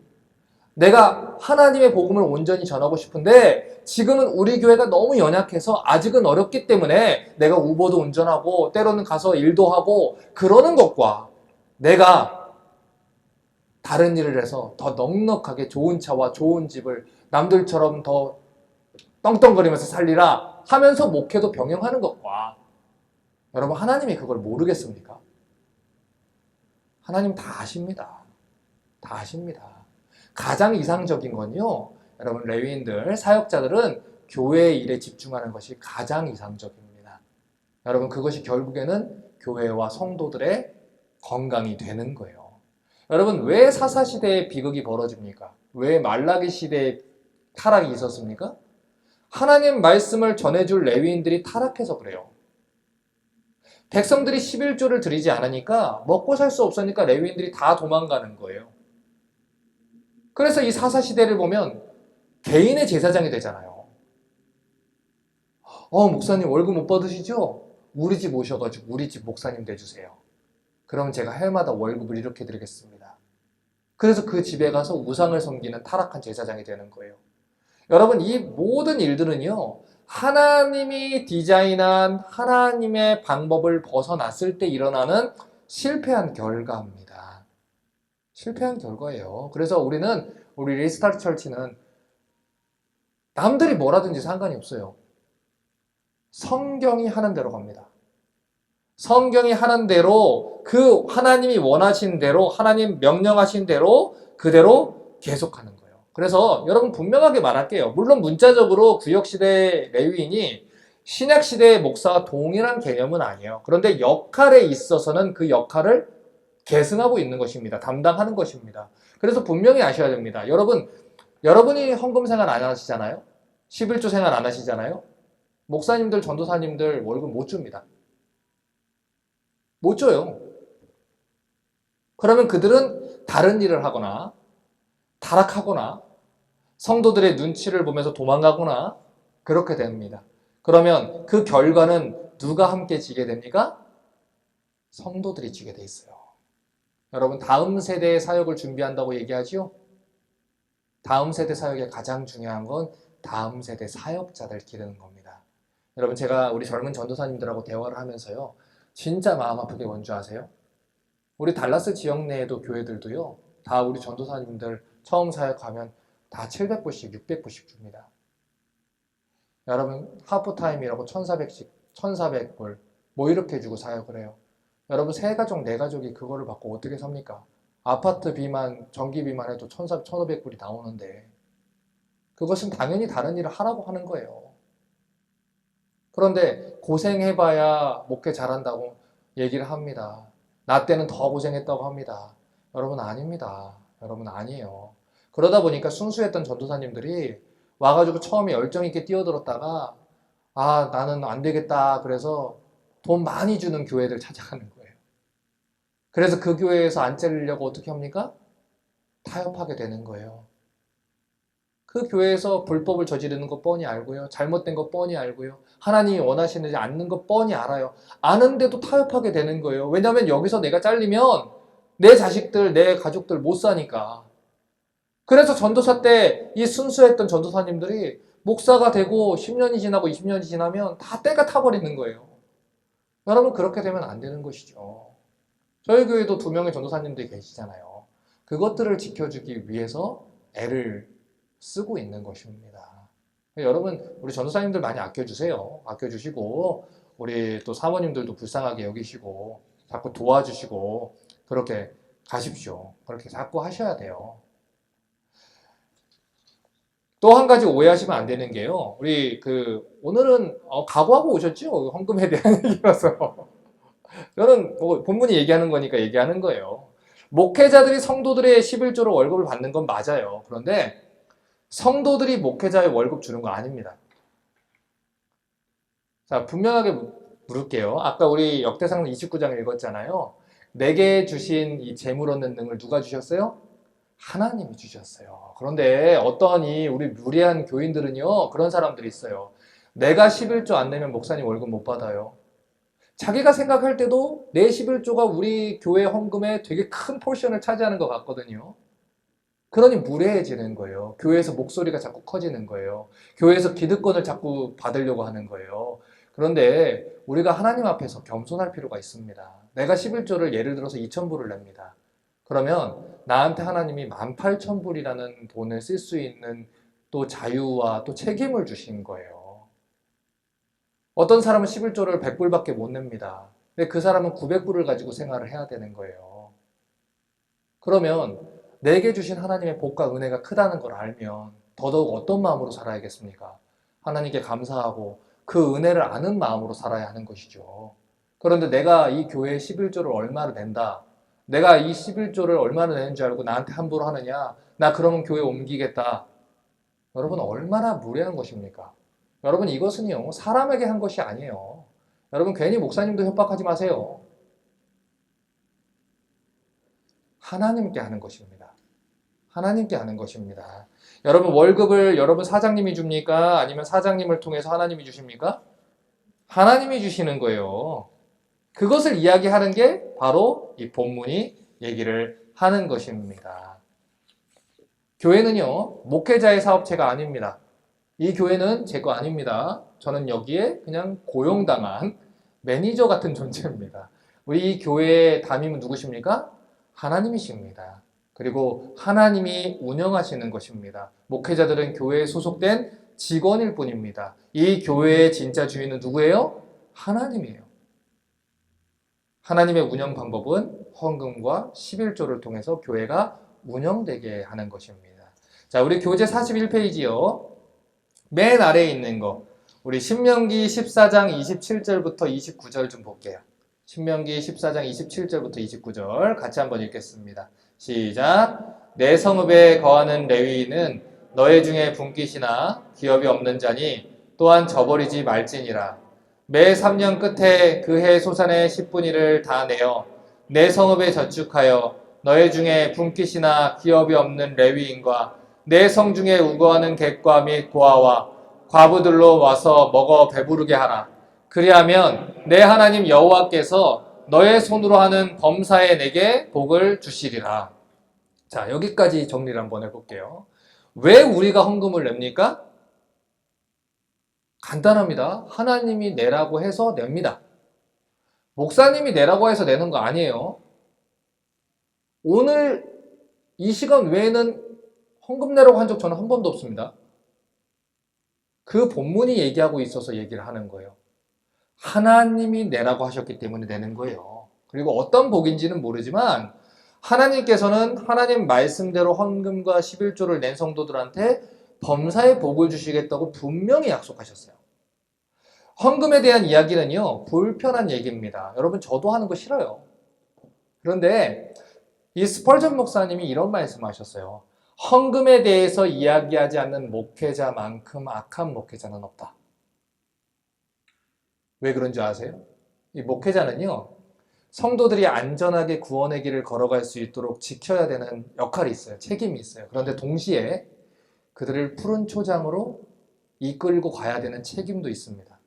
내가 하나님의 복음을 온전히 전하고 싶은데 지금은 우리 교회가 너무 연약해서 아직은 어렵기 때문에 내가 우버도 운전하고 때로는 가서 일도 하고 그러는 것과, 내가 다른 일을 해서 더 넉넉하게 좋은 차와 좋은 집을 남들처럼 더 떵떵거리면서 살리라 하면서 목회도 병행하는 것과, 여러분, 하나님이 그걸 모르겠습니까? 하나님 다 아십니다. 다 아십니다. 가장 이상적인 건요, 여러분, 레위인들, 사역자들은 교회의 일에 집중하는 것이 가장 이상적입니다. 여러분, 그것이 결국에는 교회와 성도들의 건강이 되는 거예요. 여러분, 왜 사사시대에 비극이 벌어집니까? 왜 말라기 시대에 타락이 있었습니까? 하나님 말씀을 전해줄 레위인들이 타락해서 그래요. 백성들이 11조를 드리지 않으니까, 먹고 살 수 없으니까 레위인들이 다 도망가는 거예요. 그래서 이 사사시대를 보면 개인의 제사장이 되잖아요. 목사님 월급 못 받으시죠? 우리 집 오셔가지고 우리 집 목사님 돼주세요. 그럼 제가 해마다 월급을 이렇게 드리겠습니다. 그래서 그 집에 가서 우상을 섬기는 타락한 제사장이 되는 거예요. 여러분, 이 모든 일들은요, 하나님이 디자인한 하나님의 방법을 벗어났을 때 일어나는 실패한 결과입니다. 실패한 결과예요. 그래서 우리 리스타트 철치는 남들이 뭐라든지 상관이 없어요. 성경이 하는 대로 갑니다. 성경이 하는 대로, 그 하나님이 원하신 대로, 하나님 명령하신 대로 그대로 계속하는 거예요. 그래서 여러분, 분명하게 말할게요. 물론 문자적으로 구역시대 레위인이 신약시대의 목사와 동일한 개념은 아니에요. 그런데 역할에 있어서는 그 역할을 계승하고 있는 것입니다. 담당하는 것입니다. 그래서 분명히 아셔야 됩니다. 여러분이 헌금 생활 안 하시잖아요? 11조 생활 안 하시잖아요? 목사님들, 전도사님들 월급 못 줍니다. 못 줘요. 그러면 그들은 다른 일을 하거나 타락하거나 성도들의 눈치를 보면서 도망가거나 그렇게 됩니다. 그러면 그 결과는 누가 함께 지게 됩니까? 성도들이 지게 돼 있어요. 여러분, 다음 세대의 사역을 준비한다고 얘기하지요? 다음 세대 사역의 가장 중요한 건 다음 세대 사역자들 기르는 겁니다. 여러분, 제가 우리 젊은 전도사님들하고 대화를 하면서요, 진짜 마음 아프게 뭔 줄 아세요? 우리 달라스 지역 내에도 교회들도요, 다 우리 전도사님들 처음 사역하면 다 700불씩, 600불씩 줍니다. 여러분, 하프타임이라고 1,400불 뭐 이렇게 주고 사역을 해요. 여러분, 세 가족, 네 가족이 그거를 받고 어떻게 삽니까? 아파트 비만, 전기비만 해도 1,500불이 나오는데, 그것은 당연히 다른 일을 하라고 하는 거예요. 그런데 고생해봐야 목회 잘한다고 얘기를 합니다. 나 때는 더 고생했다고 합니다. 여러분, 아닙니다. 여러분, 아니에요. 그러다 보니까 순수했던 전도사님들이 와가지고 처음에 열정 있게 뛰어들었다가, 나는 안 되겠다. 그래서 돈 많이 주는 교회들 찾아가는 거예요. 그래서 그 교회에서 안 잘리려고 어떻게 합니까? 타협하게 되는 거예요. 그 교회에서 불법을 저지르는 거 뻔히 알고요. 잘못된 거 뻔히 알고요. 하나님이 원하시는지 않는 거 뻔히 알아요. 아는데도 타협하게 되는 거예요. 왜냐하면 여기서 내가 잘리면 내 자식들, 내 가족들 못 사니까. 그래서 전도사 때 이 순수했던 전도사님들이 목사가 되고 10년이 지나고 20년이 지나면 다 때가 타버리는 거예요. 여러분, 그렇게 되면 안 되는 것이죠. 저희 교회도 2명의 전도사님들이 계시잖아요. 그것들을 지켜주기 위해서 애를 쓰고 있는 것입니다. 여러분, 우리 전도사님들 많이 아껴주세요. 아껴주시고, 우리 또 사모님들도 불쌍하게 여기시고, 자꾸 도와주시고, 그렇게 가십시오. 그렇게 자꾸 하셔야 돼요. 또 한 가지 오해하시면 안 되는 게요. 우리 오늘은 각오하고 오셨죠? 헌금에 대한 얘기라서. 저는 뭐 본문이 얘기하는 거니까 얘기하는 거예요. 목회자들이 성도들의 11조로 월급을 받는 건 맞아요. 그런데 성도들이 목회자의 월급 주는 거 아닙니다. 자, 분명하게 물을게요. 아까 우리 역대상 29장 읽었잖아요. 내게 주신 이 재물 얻는 능을 누가 주셨어요? 하나님이 주셨어요. 그런데 어떤 우리 무례한 교인들은요, 그런 사람들이 있어요. 내가 11조 안 내면 목사님 월급 못 받아요. 자기가 생각할 때도 내 11조가 우리 교회 헌금에 되게 큰 포션을 차지하는 것 같거든요. 그러니 무례해지는 거예요. 교회에서 목소리가 자꾸 커지는 거예요. 교회에서 기득권을 자꾸 받으려고 하는 거예요. 그런데 우리가 하나님 앞에서 겸손할 필요가 있습니다. 내가 11조를 예를 들어서 2,000불을 냅니다. 그러면 나한테 하나님이 18,000불이라는 돈을 쓸 수 있는 또 자유와 또 책임을 주신 거예요. 어떤 사람은 11조를 100불밖에 못 냅니다. 근데 그 사람은 900불을 가지고 생활을 해야 되는 거예요. 그러면 내게 주신 하나님의 복과 은혜가 크다는 걸 알면 더더욱 어떤 마음으로 살아야겠습니까? 하나님께 감사하고 그 은혜를 아는 마음으로 살아야 하는 것이죠. 그런데 내가 이 교회에 11조를 얼마를 낸다. 내가 이 11조를 얼마나 내는 줄 알고 나한테 함부로 하느냐. 나 그러면 교회 옮기겠다. 여러분 얼마나 무례한 것입니까? 여러분 이것은요 사람에게 한 것이 아니에요. 여러분 괜히 목사님도 협박하지 마세요. 하나님께 하는 것입니다. 하나님께 하는 것입니다. 여러분 월급을 여러분 사장님이 줍니까? 아니면 사장님을 통해서 하나님이 주십니까? 하나님이 주시는 거예요. 그것을 이야기하는 게 바로 이 본문이 얘기를 하는 것입니다. 교회는요 목회자의 사업체가 아닙니다. 이 교회는 제 거 아닙니다. 저는 여기에 그냥 고용당한 매니저 같은 존재입니다. 우리 이 교회의 담임은 누구십니까? 하나님이십니다. 그리고 하나님이 운영하시는 것입니다. 목회자들은 교회에 소속된 직원일 뿐입니다. 이 교회의 진짜 주인은 누구예요? 하나님이에요. 하나님의 운영 방법은 헌금과 11조를 통해서 교회가 운영되게 하는 것입니다. 자, 우리 교재 41페이지요. 맨 아래에 있는 거. 우리 신명기 14장 27절부터 29절 좀 볼게요. 신명기 14장 27절부터 29절 같이 한번 읽겠습니다. 시작. 내 성읍에 거하는 레위인은 너희 중에 분깃이나 기업이 없는 자니 또한 저버리지 말지니라. 매 3년 끝에 그 해 소산의 10분의 1을 다 내어 내 성읍에 저축하여 너희 중에 분깃이나 기업이 없는 레위인과 내 성 중에 우거하는 객과 및 고아와 과부들로 와서 먹어 배부르게 하라. 그리하면 내 하나님 여호와께서 너의 손으로 하는 범사에 내게 복을 주시리라. 자, 여기까지 정리를 한번 해볼게요. 왜 우리가 헌금을 냅니까? 간단합니다. 하나님이 내라고 해서 냅니다. 목사님이 내라고 해서 내는 거 아니에요. 오늘 이 시간 외에는 헌금 내라고 한 적 저는 한 번도 없습니다. 그 본문이 얘기하고 있어서 얘기를 하는 거예요. 하나님이 내라고 하셨기 때문에 내는 거예요. 그리고 어떤 복인지는 모르지만 하나님께서는 하나님 말씀대로 헌금과 11조를 낸 성도들한테 범사의 복을 주시겠다고 분명히 약속하셨어요. 헌금에 대한 이야기는요, 불편한 얘기입니다. 여러분, 저도 하는 거 싫어요. 그런데 이 스펄전 목사님이 이런 말씀하셨어요. 헌금에 대해서 이야기하지 않는 목회자만큼 악한 목회자는 없다. 왜 그런지 아세요? 이 목회자는요, 성도들이 안전하게 구원의 길을 걸어갈 수 있도록 지켜야 되는 역할이 있어요. 책임이 있어요. 그런데 동시에 그들을 푸른 초장으로 이끌고 가야 되는 책임도 있습니다.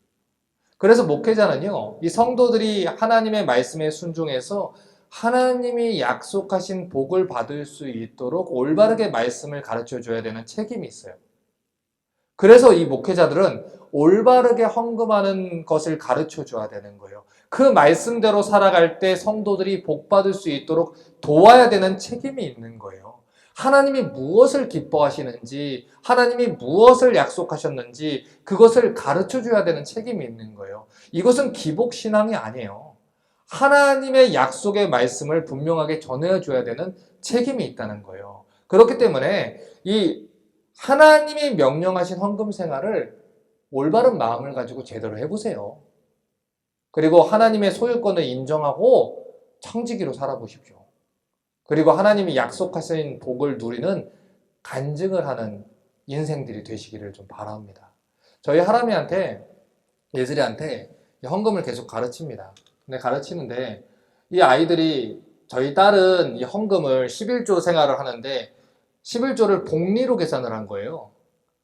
그래서 목회자는요, 이 성도들이 하나님의 말씀에 순종해서 하나님이 약속하신 복을 받을 수 있도록 올바르게 말씀을 가르쳐 줘야 되는 책임이 있어요. 그래서 이 목회자들은 올바르게 헌금하는 것을 가르쳐 줘야 되는 거예요. 그 말씀대로 살아갈 때 성도들이 복 받을 수 있도록 도와야 되는 책임이 있는 거예요. 하나님이 무엇을 기뻐하시는지, 하나님이 무엇을 약속하셨는지 그것을 가르쳐 줘야 되는 책임이 있는 거예요. 이것은 기복신앙이 아니에요. 하나님의 약속의 말씀을 분명하게 전해줘야 되는 책임이 있다는 거예요. 그렇기 때문에 이 하나님이 명령하신 헌금 생활을 올바른 마음을 가지고 제대로 해보세요. 그리고 하나님의 소유권을 인정하고 청지기로 살아보십시오. 그리고 하나님이 약속하신 복을 누리는 간증을 하는 인생들이 되시기를 좀 바랍니다. 저희 하람이한테, 예슬이한테 헌금을 계속 가르칩니다. 근데 가르치는데 이 아이들이, 저희 딸은 이 헌금을 11조 생활을 하는데 11조를 복리로 계산을 한 거예요.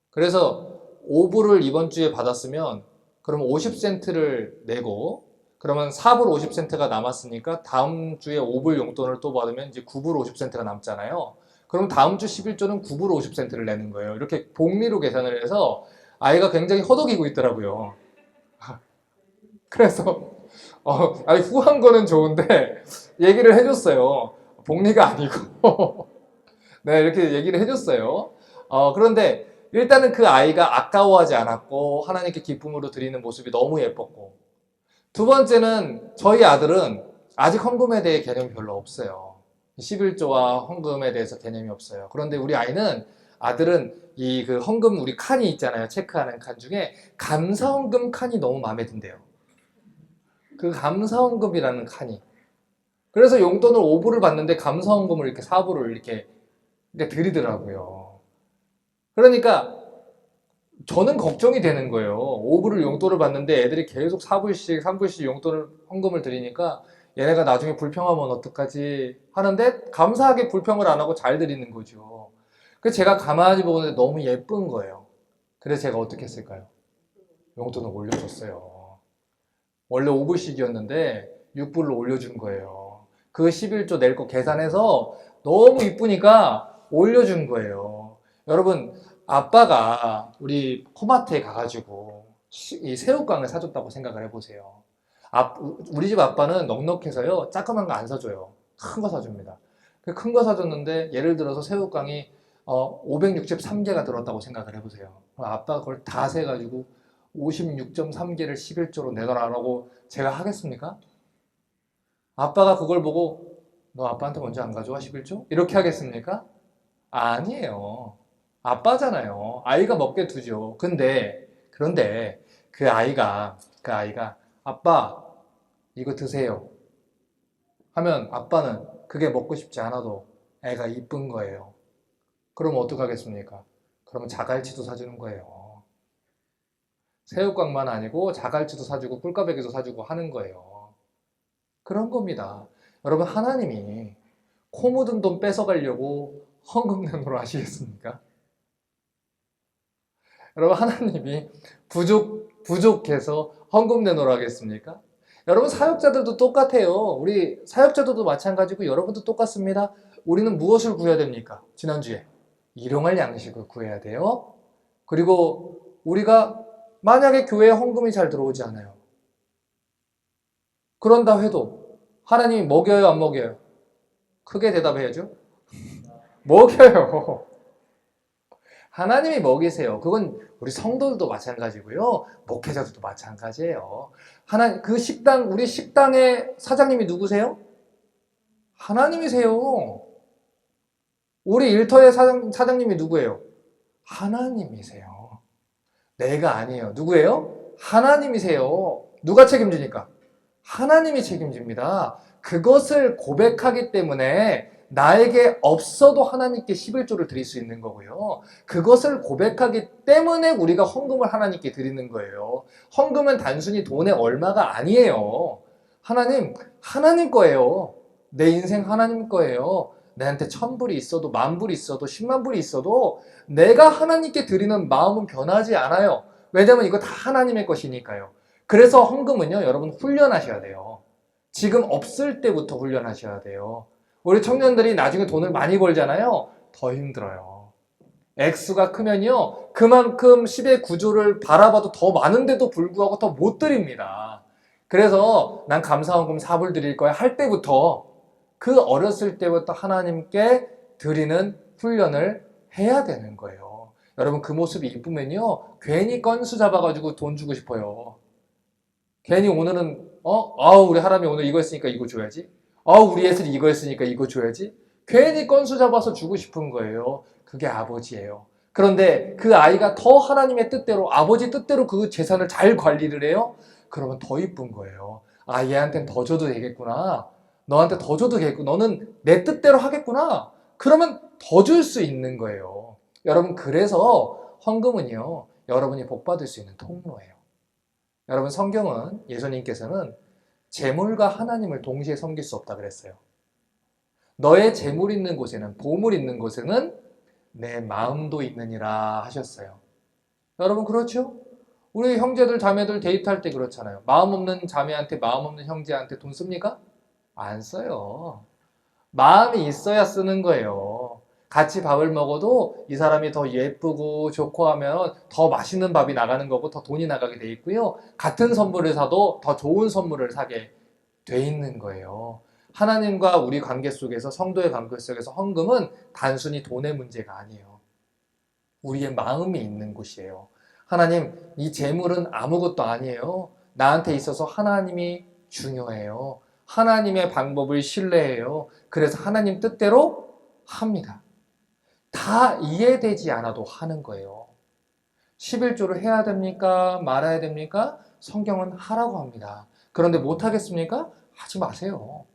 그래서 5불을 이번 주에 받았으면 그러면 50센트를 내고, 그러면 4불 50센트가 남았으니까 다음 주에 5불 용돈을 또 받으면 이제 9불 50센트가 남잖아요. 그럼 다음 주 11조는 9불 50센트를 내는 거예요. 이렇게 복리로 계산을 해서 아이가 굉장히 허덕이고 있더라고요. 그래서 아니 후한 거는 좋은데 얘기를 해줬어요. 복리가 아니고 네, 이렇게 얘기를 해줬어요. 그런데 일단은 그 아이가 아까워하지 않았고 하나님께 기쁨으로 드리는 모습이 너무 예뻤고, 두 번째는 저희 아들은 아직 헌금에 대해 개념이 별로 없어요. 11조와 헌금에 대해서 개념이 없어요. 그런데 우리 아들은 이 그 헌금 우리 칸이 있잖아요. 체크하는 칸 중에 감사헌금 칸이 너무 마음에 든대요. 그 감사헌금이라는 칸이. 그래서 용돈을 5불을 받는데 감사헌금을 이렇게 4불을 이렇게 드리더라고요. 그러니까 저는 걱정이 되는 거예요. 5불을 용돈을 받는데 애들이 계속 4불씩, 3불씩 용돈을, 헌금을 드리니까 얘네가 나중에 불평하면 어떡하지 하는데 감사하게 불평을 안 하고 잘 드리는 거죠. 그래서 제가 가만히 보는데 너무 예쁜 거예요. 그래서 제가 어떻게 했을까요? 용돈을 올려줬어요. 원래 5불씩이었는데 6불로 올려준 거예요. 그 11조 낼 거 계산해서 너무 이쁘니까 올려준 거예요. 여러분, 아빠가 우리 코마트에 가가지고 이 새우깡을 사줬다고 생각을 해보세요. 우리 집 아빠는 넉넉해서요, 짜끔한 거 안 사줘요. 큰 거 사줍니다. 그 큰 거 사줬는데 예를 들어서 새우깡이 563개가 들었다고 생각을 해보세요. 아빠가 그걸 다 세가지고 56.3개를 11조로 내놔라라고 제가 하겠습니까? 아빠가 그걸 보고 너 아빠한테 먼저 안 가져와 11조? 이렇게 하겠습니까? 아니에요. 아빠잖아요. 아이가 먹게 두죠. 그런데 그 아이가 아빠 이거 드세요 하면 아빠는 그게 먹고 싶지 않아도 애가 이쁜 거예요. 그럼 어떡하겠습니까? 그러면 자갈치도 사주는 거예요. 새우깡만 아니고 자갈치도 사주고 꿀까베기도 사주고 하는 거예요. 그런 겁니다. 여러분, 하나님이 코 묻은 돈 뺏어가려고 헌금 내놓으라 하시겠습니까? 여러분, 하나님이 부족해서 헌금 내놓으라 하겠습니까? 여러분, 사역자들도 똑같아요. 우리 사역자들도 마찬가지고 여러분도 똑같습니다. 우리는 무엇을 구해야 됩니까? 지난주에 일용할 양식을 구해야 돼요. 그리고 우리가 만약에 교회에 헌금이 잘 들어오지 않아요. 그런다 해도 하나님이 먹여요, 안 먹여요? 크게 대답해야죠. 먹여요. 하나님이 먹이세요. 그건 우리 성도들도 마찬가지고요. 목회자들도 마찬가지예요. 우리 식당의 사장님이 누구세요? 하나님이세요. 우리 일터의 사장님이 누구예요? 하나님이세요. 내가 아니에요. 누구예요? 하나님이세요. 누가 책임지니까? 하나님이 책임집니다. 그것을 고백하기 때문에 나에게 없어도 하나님께 11조를 드릴 수 있는 거고요. 그것을 고백하기 때문에 우리가 헌금을 하나님께 드리는 거예요. 헌금은 단순히 돈의 얼마가 아니에요. 하나님 거예요. 내 인생 하나님 거예요. 내한테 1000불이 있어도 10,000불이 있어도 100,000불이 있어도 내가 하나님께 드리는 마음은 변하지 않아요. 왜냐면 이거 다 하나님의 것이니까요. 그래서 헌금은요, 여러분 훈련하셔야 돼요. 지금 없을 때부터 훈련하셔야 돼요. 우리 청년들이 나중에 돈을 많이 벌잖아요. 더 힘들어요. 액수가 크면요, 그만큼 10의 구조를 바라봐도 더 많은데도 불구하고 더 못 드립니다. 그래서 난 감사헌금 4불 드릴 거야 할 때부터, 그 어렸을 때부터 하나님께 드리는 훈련을 해야 되는 거예요. 여러분, 그 모습이 이쁘면요, 괜히 건수 잡아가지고 돈 주고 싶어요. 괜히 오늘은 아우, 우리 하람이 오늘 이거 했으니까 이거 줘야지. 아우, 우리 예슬이 이거 했으니까 이거 줘야지. 괜히 건수 잡아서 주고 싶은 거예요. 그게 아버지예요. 그런데 그 아이가 더 하나님의 뜻대로, 아버지 뜻대로 그 재산을 잘 관리를 해요? 그러면 더 이쁜 거예요. 아, 얘한테는 더 줘도 되겠구나. 너한테 더 줘도 되겠구나. 너는 내 뜻대로 하겠구나. 그러면 더 줄 수 있는 거예요. 여러분, 그래서 헌금은요, 여러분이 복 받을 수 있는 통로예요. 여러분, 성경은, 예수님께서는 재물과 하나님을 동시에 섬길 수 없다 그랬어요. 너의 재물 있는 곳에는, 보물 있는 곳에는 내 마음도 있느니라 하셨어요. 여러분, 그렇죠? 우리 형제들, 자매들 데이트할 때 그렇잖아요. 마음 없는 자매한테, 마음 없는 형제한테 돈 씁니까? 안 써요. 마음이 있어야 쓰는 거예요. 같이 밥을 먹어도 이 사람이 더 예쁘고 좋고 하면 더 맛있는 밥이 나가는 거고 더 돈이 나가게 돼 있고요. 같은 선물을 사도 더 좋은 선물을 사게 돼 있는 거예요. 하나님과 우리 관계 속에서, 성도의 관계 속에서 헌금은 단순히 돈의 문제가 아니에요. 우리의 마음이 있는 곳이에요. 하나님, 이 재물은 아무것도 아니에요. 나한테 있어서 하나님이 중요해요. 하나님의 방법을 신뢰해요. 그래서 하나님 뜻대로 합니다. 다 이해되지 않아도 하는 거예요. 11조를 해야 됩니까? 말아야 됩니까? 성경은 하라고 합니다. 그런데 못하겠습니까? 하지 마세요.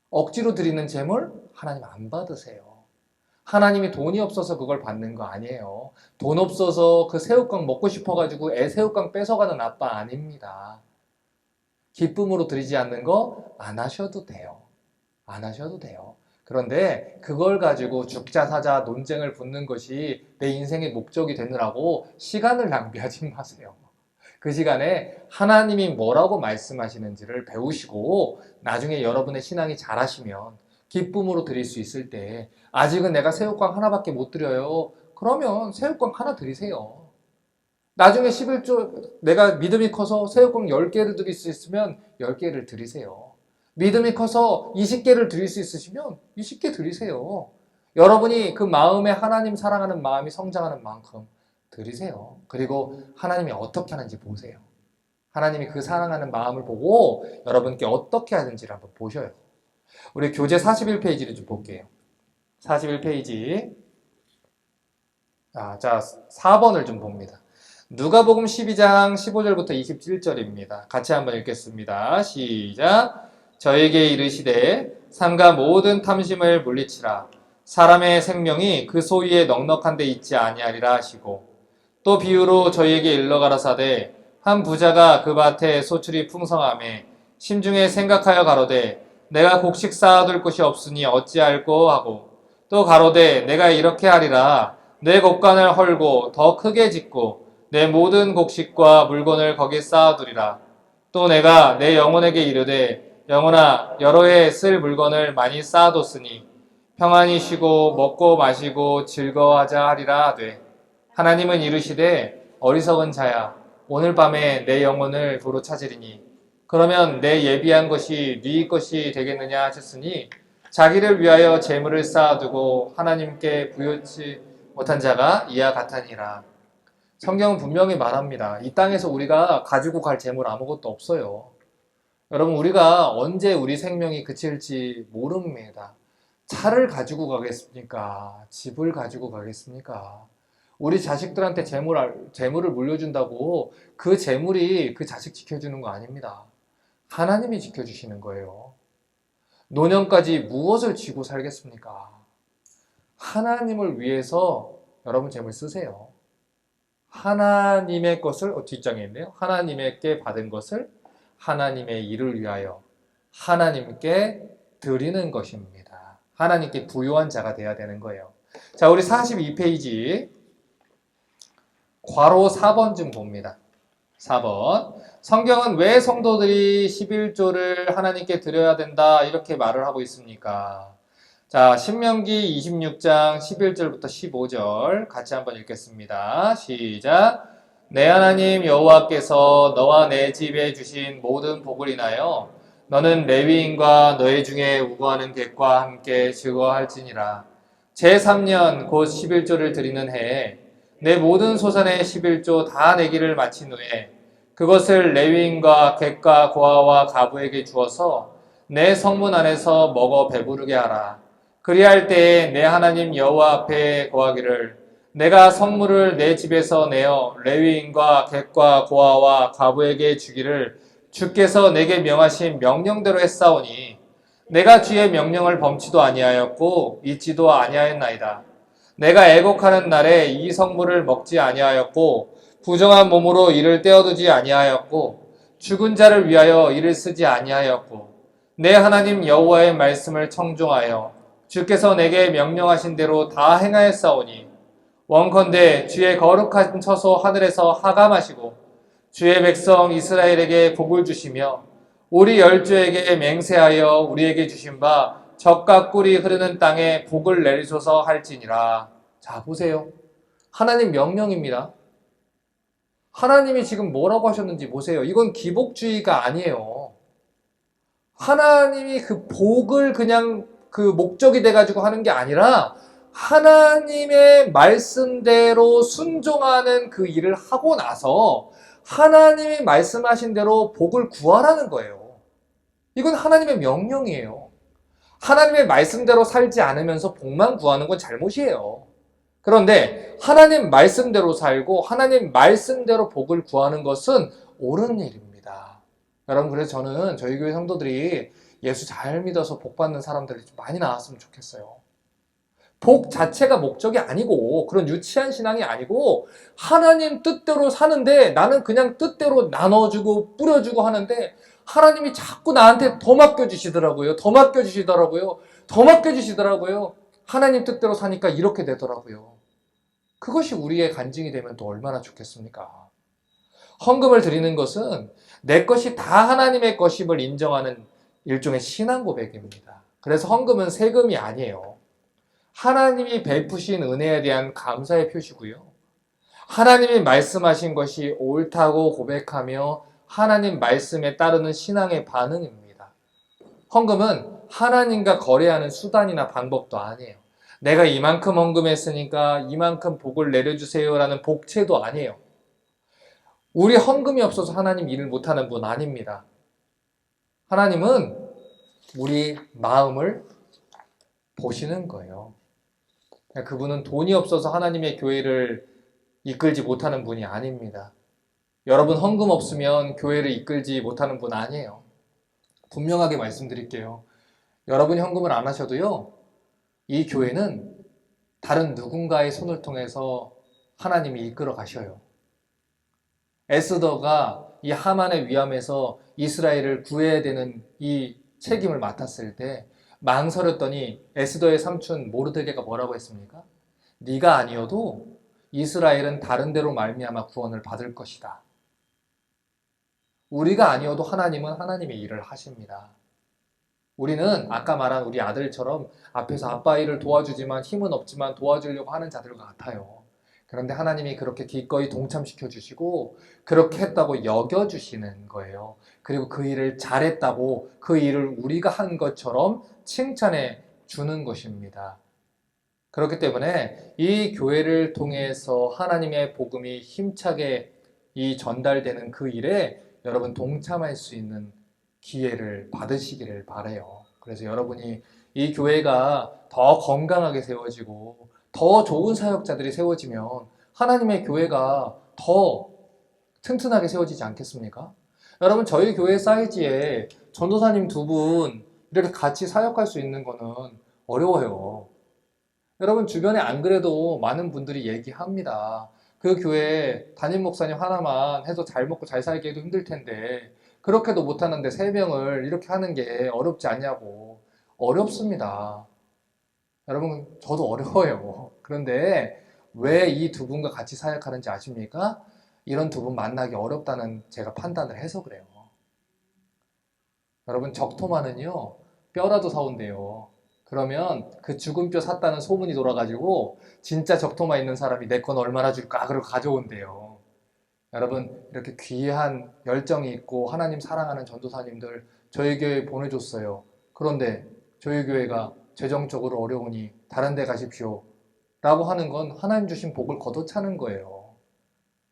억지로 드리는 재물 하나님 안 받으세요. 하나님이 돈이 없어서 그걸 받는 거 아니에요. 돈 없어서 그 새우깡 먹고 싶어가지고 애 새우깡 뺏어가는 아빠 아닙니다. 기쁨으로 드리지 않는 거 안 하셔도 돼요. 안 하셔도 돼요. 그런데 그걸 가지고 죽자 사자 논쟁을 붙는 것이 내 인생의 목적이 되느라고 시간을 낭비하지 마세요. 그 시간에 하나님이 뭐라고 말씀하시는지를 배우시고 나중에 여러분의 신앙이 자라시면 기쁨으로 드릴 수 있을 때, 아직은 내가 새우깡 하나밖에 못 드려요. 그러면 새우깡 하나 드리세요. 나중에 11조 내가 믿음이 커서 새우깡 10개를 드릴 수 있으면 10개를 드리세요. 믿음이 커서 20개를 드릴 수 있으시면 20개 드리세요. 여러분이 그 마음에 하나님 사랑하는 마음이 성장하는 만큼 드리세요. 그리고 하나님이 어떻게 하는지 보세요. 하나님이 그 사랑하는 마음을 보고 여러분께 어떻게 하는지를 한번 보셔요. 우리 교재 41페이지를 좀 볼게요. 41페이지. 자, 4번을 좀 봅니다. 누가복음 12장 15절부터 27절입니다. 같이 한번 읽겠습니다. 시작. 저에게 이르시되 삼가 모든 탐심을 물리치라. 사람의 생명이 그 소위에 넉넉한 데 있지 아니하리라 하시고, 또 비유로 저희에게 일러 가라사대 한 부자가 그 밭에 소출이 풍성하매 심중에 생각하여 가로되 내가 곡식 쌓아둘 곳이 없으니 어찌할꼬 하고, 또 가로되 내가 이렇게 하리라. 내 곡간을 헐고 더 크게 짓고 내 모든 곡식과 물건을 거기 쌓아두리라. 또 내가 내 영혼에게 이르되 영혼아, 여러 해 쓸 물건을 많이 쌓아뒀으니 평안히 쉬고 먹고 마시고 즐거워하자 하리라 하되, 하나님은 이르시되 어리석은 자야, 오늘 밤에 내 영혼을 도로 찾으리니 그러면 내 예비한 것이 네 것이 되겠느냐 하셨으니, 자기를 위하여 재물을 쌓아두고 하나님께 부여치 못한 자가 이와 같으니라. 성경은 분명히 말합니다. 이 땅에서 우리가 가지고 갈 재물 아무것도 없어요. 여러분, 우리가 언제 우리 생명이 그칠지 모릅니다. 차를 가지고 가겠습니까? 집을 가지고 가겠습니까? 우리 자식들한테 재물을 물려준다고 그 재물이 그 자식 지켜주는 거 아닙니다. 하나님이 지켜주시는 거예요. 노년까지 무엇을 쥐고 살겠습니까? 하나님을 위해서 여러분 재물 쓰세요. 하나님의 것을, 뒷장에 있네요. 하나님께 받은 것을 하나님의 일을 위하여 하나님께 드리는 것입니다. 하나님께 부요한 자가 돼야 되는 거예요. 자, 우리 42페이지 괄호 4번 좀 봅니다. 4번. 성경은 왜 성도들이 11조를 하나님께 드려야 된다 이렇게 말을 하고 있습니까? 자, 신명기 26장 11절부터 15절 같이 한번 읽겠습니다. 시작. 내 하나님 여호와께서 너와 내 집에 주신 모든 복을 인하여 너는 레위인과 너희 중에 우거하는 객과 함께 즐거워할지니라. 제3년 곧 11조를 드리는 해에 내 모든 소산의 11조 다 내기를 마친 후에 그것을 레위인과 객과 고아와 가부에게 주어서 내 성문 안에서 먹어 배부르게 하라. 그리할 때에 내 하나님 여호와 앞에 거하기를 내가 성물을 내 집에서 내어 레위인과 객과 고아와 가부에게 주기를 주께서 내게 명하신 명령대로 했사오니 내가 주의 명령을 범치도 아니하였고 잊지도 아니하였나이다. 내가 애곡하는 날에 이 성물을 먹지 아니하였고 부정한 몸으로 이를 떼어두지 아니하였고 죽은 자를 위하여 이를 쓰지 아니하였고 내 하나님 여호와의 말씀을 청종하여 주께서 내게 명령하신 대로 다 행하였사오니 원컨대 주의 거룩한 처소 하늘에서 하감하시고 주의 백성 이스라엘에게 복을 주시며 우리 열조에게 맹세하여 우리에게 주신 바 젖과 꿀이 흐르는 땅에 복을 내리소서 할지니라. 자, 보세요. 하나님 명령입니다. 하나님이 지금 뭐라고 하셨는지 보세요. 이건 기복주의가 아니에요. 하나님이 그 복을 그냥 그 목적이 돼가지고 하는 게 아니라 하나님의 말씀대로 순종하는 그 일을 하고 나서 하나님이 말씀하신 대로 복을 구하라는 거예요. 이건 하나님의 명령이에요. 하나님의 말씀대로 살지 않으면서 복만 구하는 건 잘못이에요. 그런데 하나님 말씀대로 살고 하나님 말씀대로 복을 구하는 것은 옳은 일입니다. 여러분, 그래서 저는 저희 교회 성도들이 예수 잘 믿어서 복 받는 사람들이 좀 많이 나왔으면 좋겠어요. 복 자체가 목적이 아니고 그런 유치한 신앙이 아니고 하나님 뜻대로 사는데 나는 그냥 뜻대로 나눠주고 뿌려주고 하는데 하나님이 자꾸 나한테 더 맡겨주시더라고요. 더 맡겨주시더라고요. 더 맡겨주시더라고요. 하나님 뜻대로 사니까 이렇게 되더라고요. 그것이 우리의 간증이 되면 또 얼마나 좋겠습니까? 헌금을 드리는 것은 내 것이 다 하나님의 것임을 인정하는 일종의 신앙 고백입니다. 그래서 헌금은 세금이 아니에요. 하나님이 베푸신 은혜에 대한 감사의 표시고요. 하나님이 말씀하신 것이 옳다고 고백하며 하나님 말씀에 따르는 신앙의 반응입니다. 헌금은 하나님과 거래하는 수단이나 방법도 아니에요. 내가 이만큼 헌금했으니까 이만큼 복을 내려주세요라는 복채도 아니에요. 우리 헌금이 없어서 하나님 일을 못하는 분 아닙니다. 하나님은 우리 마음을 보시는 거예요. 그분은 돈이 없어서 하나님의 교회를 이끌지 못하는 분이 아닙니다. 여러분 헌금 없으면 교회를 이끌지 못하는 분 아니에요. 분명하게 말씀드릴게요. 여러분 현금을 안 하셔도요, 이 교회는 다른 누군가의 손을 통해서 하나님이 이끌어 가셔요. 에스더가 이 하만의 위함에서 이스라엘을 구해야 되는 이 책임을 맡았을 때 망설였더니 에스더의 삼촌 모르드게가 뭐라고 했습니까? 네가 아니어도 이스라엘은 다른 데로 말미암아 구원을 받을 것이다. 우리가 아니어도 하나님은 하나님의 일을 하십니다. 우리는 아까 말한 우리 아들처럼 앞에서 아빠 일을 도와주지만 힘은 없지만 도와주려고 하는 자들과 같아요. 그런데 하나님이 그렇게 기꺼이 동참시켜 주시고 그렇게 했다고 여겨주시는 거예요. 그리고 그 일을 잘했다고 그 일을 우리가 한 것처럼 칭찬해 주는 것입니다. 그렇기 때문에 이 교회를 통해서 하나님의 복음이 힘차게 이 전달되는 그 일에 여러분 동참할 수 있는 기회를 받으시기를 바라요. 그래서 여러분이 이 교회가 더 건강하게 세워지고 더 좋은 사역자들이 세워지면 하나님의 교회가 더 튼튼하게 세워지지 않겠습니까? 여러분, 저희 교회 사이즈에 전도사님 2분 이렇게 같이 사역할 수 있는 거는 어려워요. 여러분, 주변에 안 그래도 많은 분들이 얘기합니다. 그 교회 담임 목사님 하나만 해도 잘 먹고 잘 살기 해도 힘들 텐데 그렇게도 못하는데 3명을 이렇게 하는 게 어렵지 않냐고. 어렵습니다. 여러분, 저도 어려워요. 그런데 왜 이 2분과 같이 사역하는지 아십니까? 이런 2분 만나기 어렵다는 제가 판단을 해서 그래요. 여러분, 적토마는요, 뼈라도 사온대요. 그러면 그 죽은 뼈 샀다는 소문이 돌아가지고 진짜 적토마 있는 사람이 내 건 얼마나 줄까? 그러고 가져온대요. 여러분, 이렇게 귀한 열정이 있고 하나님 사랑하는 전도사님들 저희 교회에 보내줬어요. 그런데 저희 교회가 재정적으로 어려우니 다른 데 가십시오 라고 하는 건 하나님 주신 복을 걷어차는 거예요.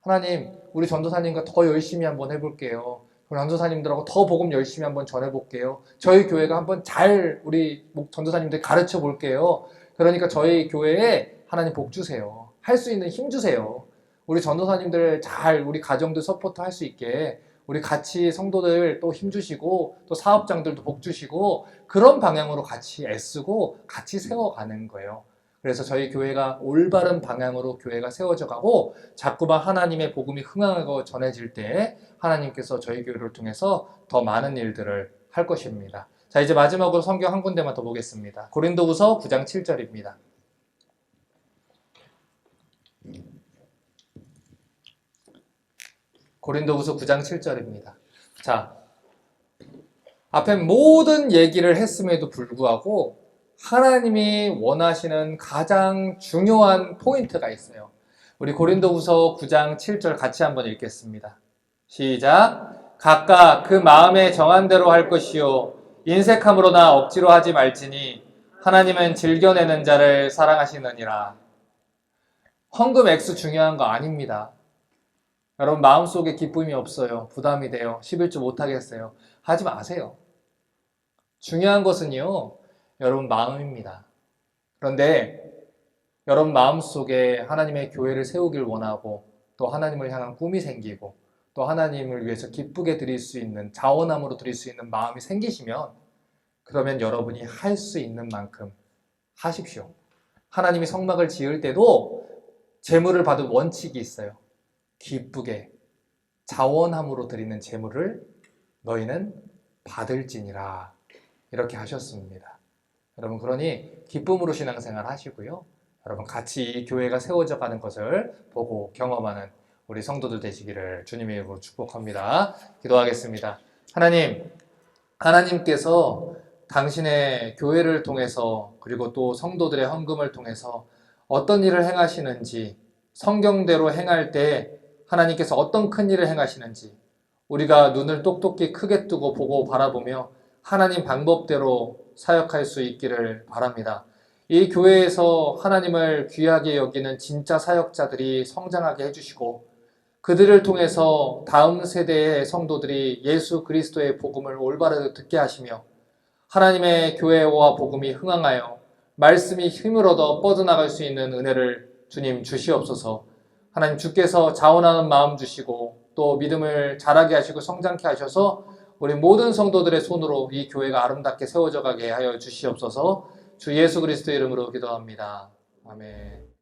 하나님, 우리 전도사님과 더 열심히 한번 해볼게요. 우리 전도사님들하고 더 복음 열심히 한번 전해볼게요. 저희 교회가 한번 잘 우리 전도사님들 가르쳐 볼게요. 그러니까 저희 교회에 하나님 복 주세요. 할 수 있는 힘 주세요. 우리 전도사님들 잘 우리 가정들 서포트 할 수 있게 우리 같이 성도들 또 힘 주시고 또 사업장들도 복 주시고 그런 방향으로 같이 애쓰고 같이 세워가는 거예요. 그래서 저희 교회가 올바른 방향으로 교회가 세워져 가고 자꾸만 하나님의 복음이 흥황하고 전해질 때 하나님께서 저희 교회를 통해서 더 많은 일들을 할 것입니다. 자, 이제 마지막으로 성경 한 군데만 더 보겠습니다. 고린도후서 9장 7절입니다. 고린도후서 9장 7절입니다. 자, 앞에 모든 얘기를 했음에도 불구하고 하나님이 원하시는 가장 중요한 포인트가 있어요. 우리 고린도후서 9장 7절 같이 한번 읽겠습니다. 시작. 각각 그 마음에 정한 대로 할 것이요 인색함으로나 억지로 하지 말지니 하나님은 즐겨내는 자를 사랑하시느니라. 헌금 액수 중요한 거 아닙니다. 여러분 마음속에 기쁨이 없어요. 부담이 돼요. 11주 못하겠어요. 하지 마세요. 중요한 것은요. 여러분 마음입니다. 그런데 여러분 마음속에 하나님의 교회를 세우길 원하고 또 하나님을 향한 꿈이 생기고 또 하나님을 위해서 기쁘게 드릴 수 있는 자원함으로 드릴 수 있는 마음이 생기시면 그러면 여러분이 할 수 있는 만큼 하십시오. 하나님이 성막을 지을 때도 제물을 받을 원칙이 있어요. 기쁘게 자원함으로 드리는 제물을 너희는 받을지니라 이렇게 하셨습니다. 여러분 그러니 기쁨으로 신앙생활 하시고요. 여러분 같이 이 교회가 세워져 가는 것을 보고 경험하는 우리 성도들 되시기를 주님의 이름으로 축복합니다. 기도하겠습니다. 하나님께서 당신의 교회를 통해서 그리고 또 성도들의 헌금을 통해서 어떤 일을 행하시는지 성경대로 행할 때 하나님께서 어떤 큰 일을 행하시는지 우리가 눈을 똑똑히 크게 뜨고 보고 바라보며 하나님 방법대로 사역할 수 있기를 바랍니다. 이 교회에서 하나님을 귀하게 여기는 진짜 사역자들이 성장하게 해주시고 그들을 통해서 다음 세대의 성도들이 예수 그리스도의 복음을 올바르게 듣게 하시며 하나님의 교회와 복음이 흥황하여 말씀이 힘을 얻어 뻗어나갈 수 있는 은혜를 주님 주시옵소서. 하나님 주께서 자원하는 마음 주시고 또 믿음을 자라게 하시고 성장케 하셔서 우리 모든 성도들의 손으로 이 교회가 아름답게 세워져 가게 하여 주시옵소서. 주 예수 그리스도의 이름으로 기도합니다. 아멘.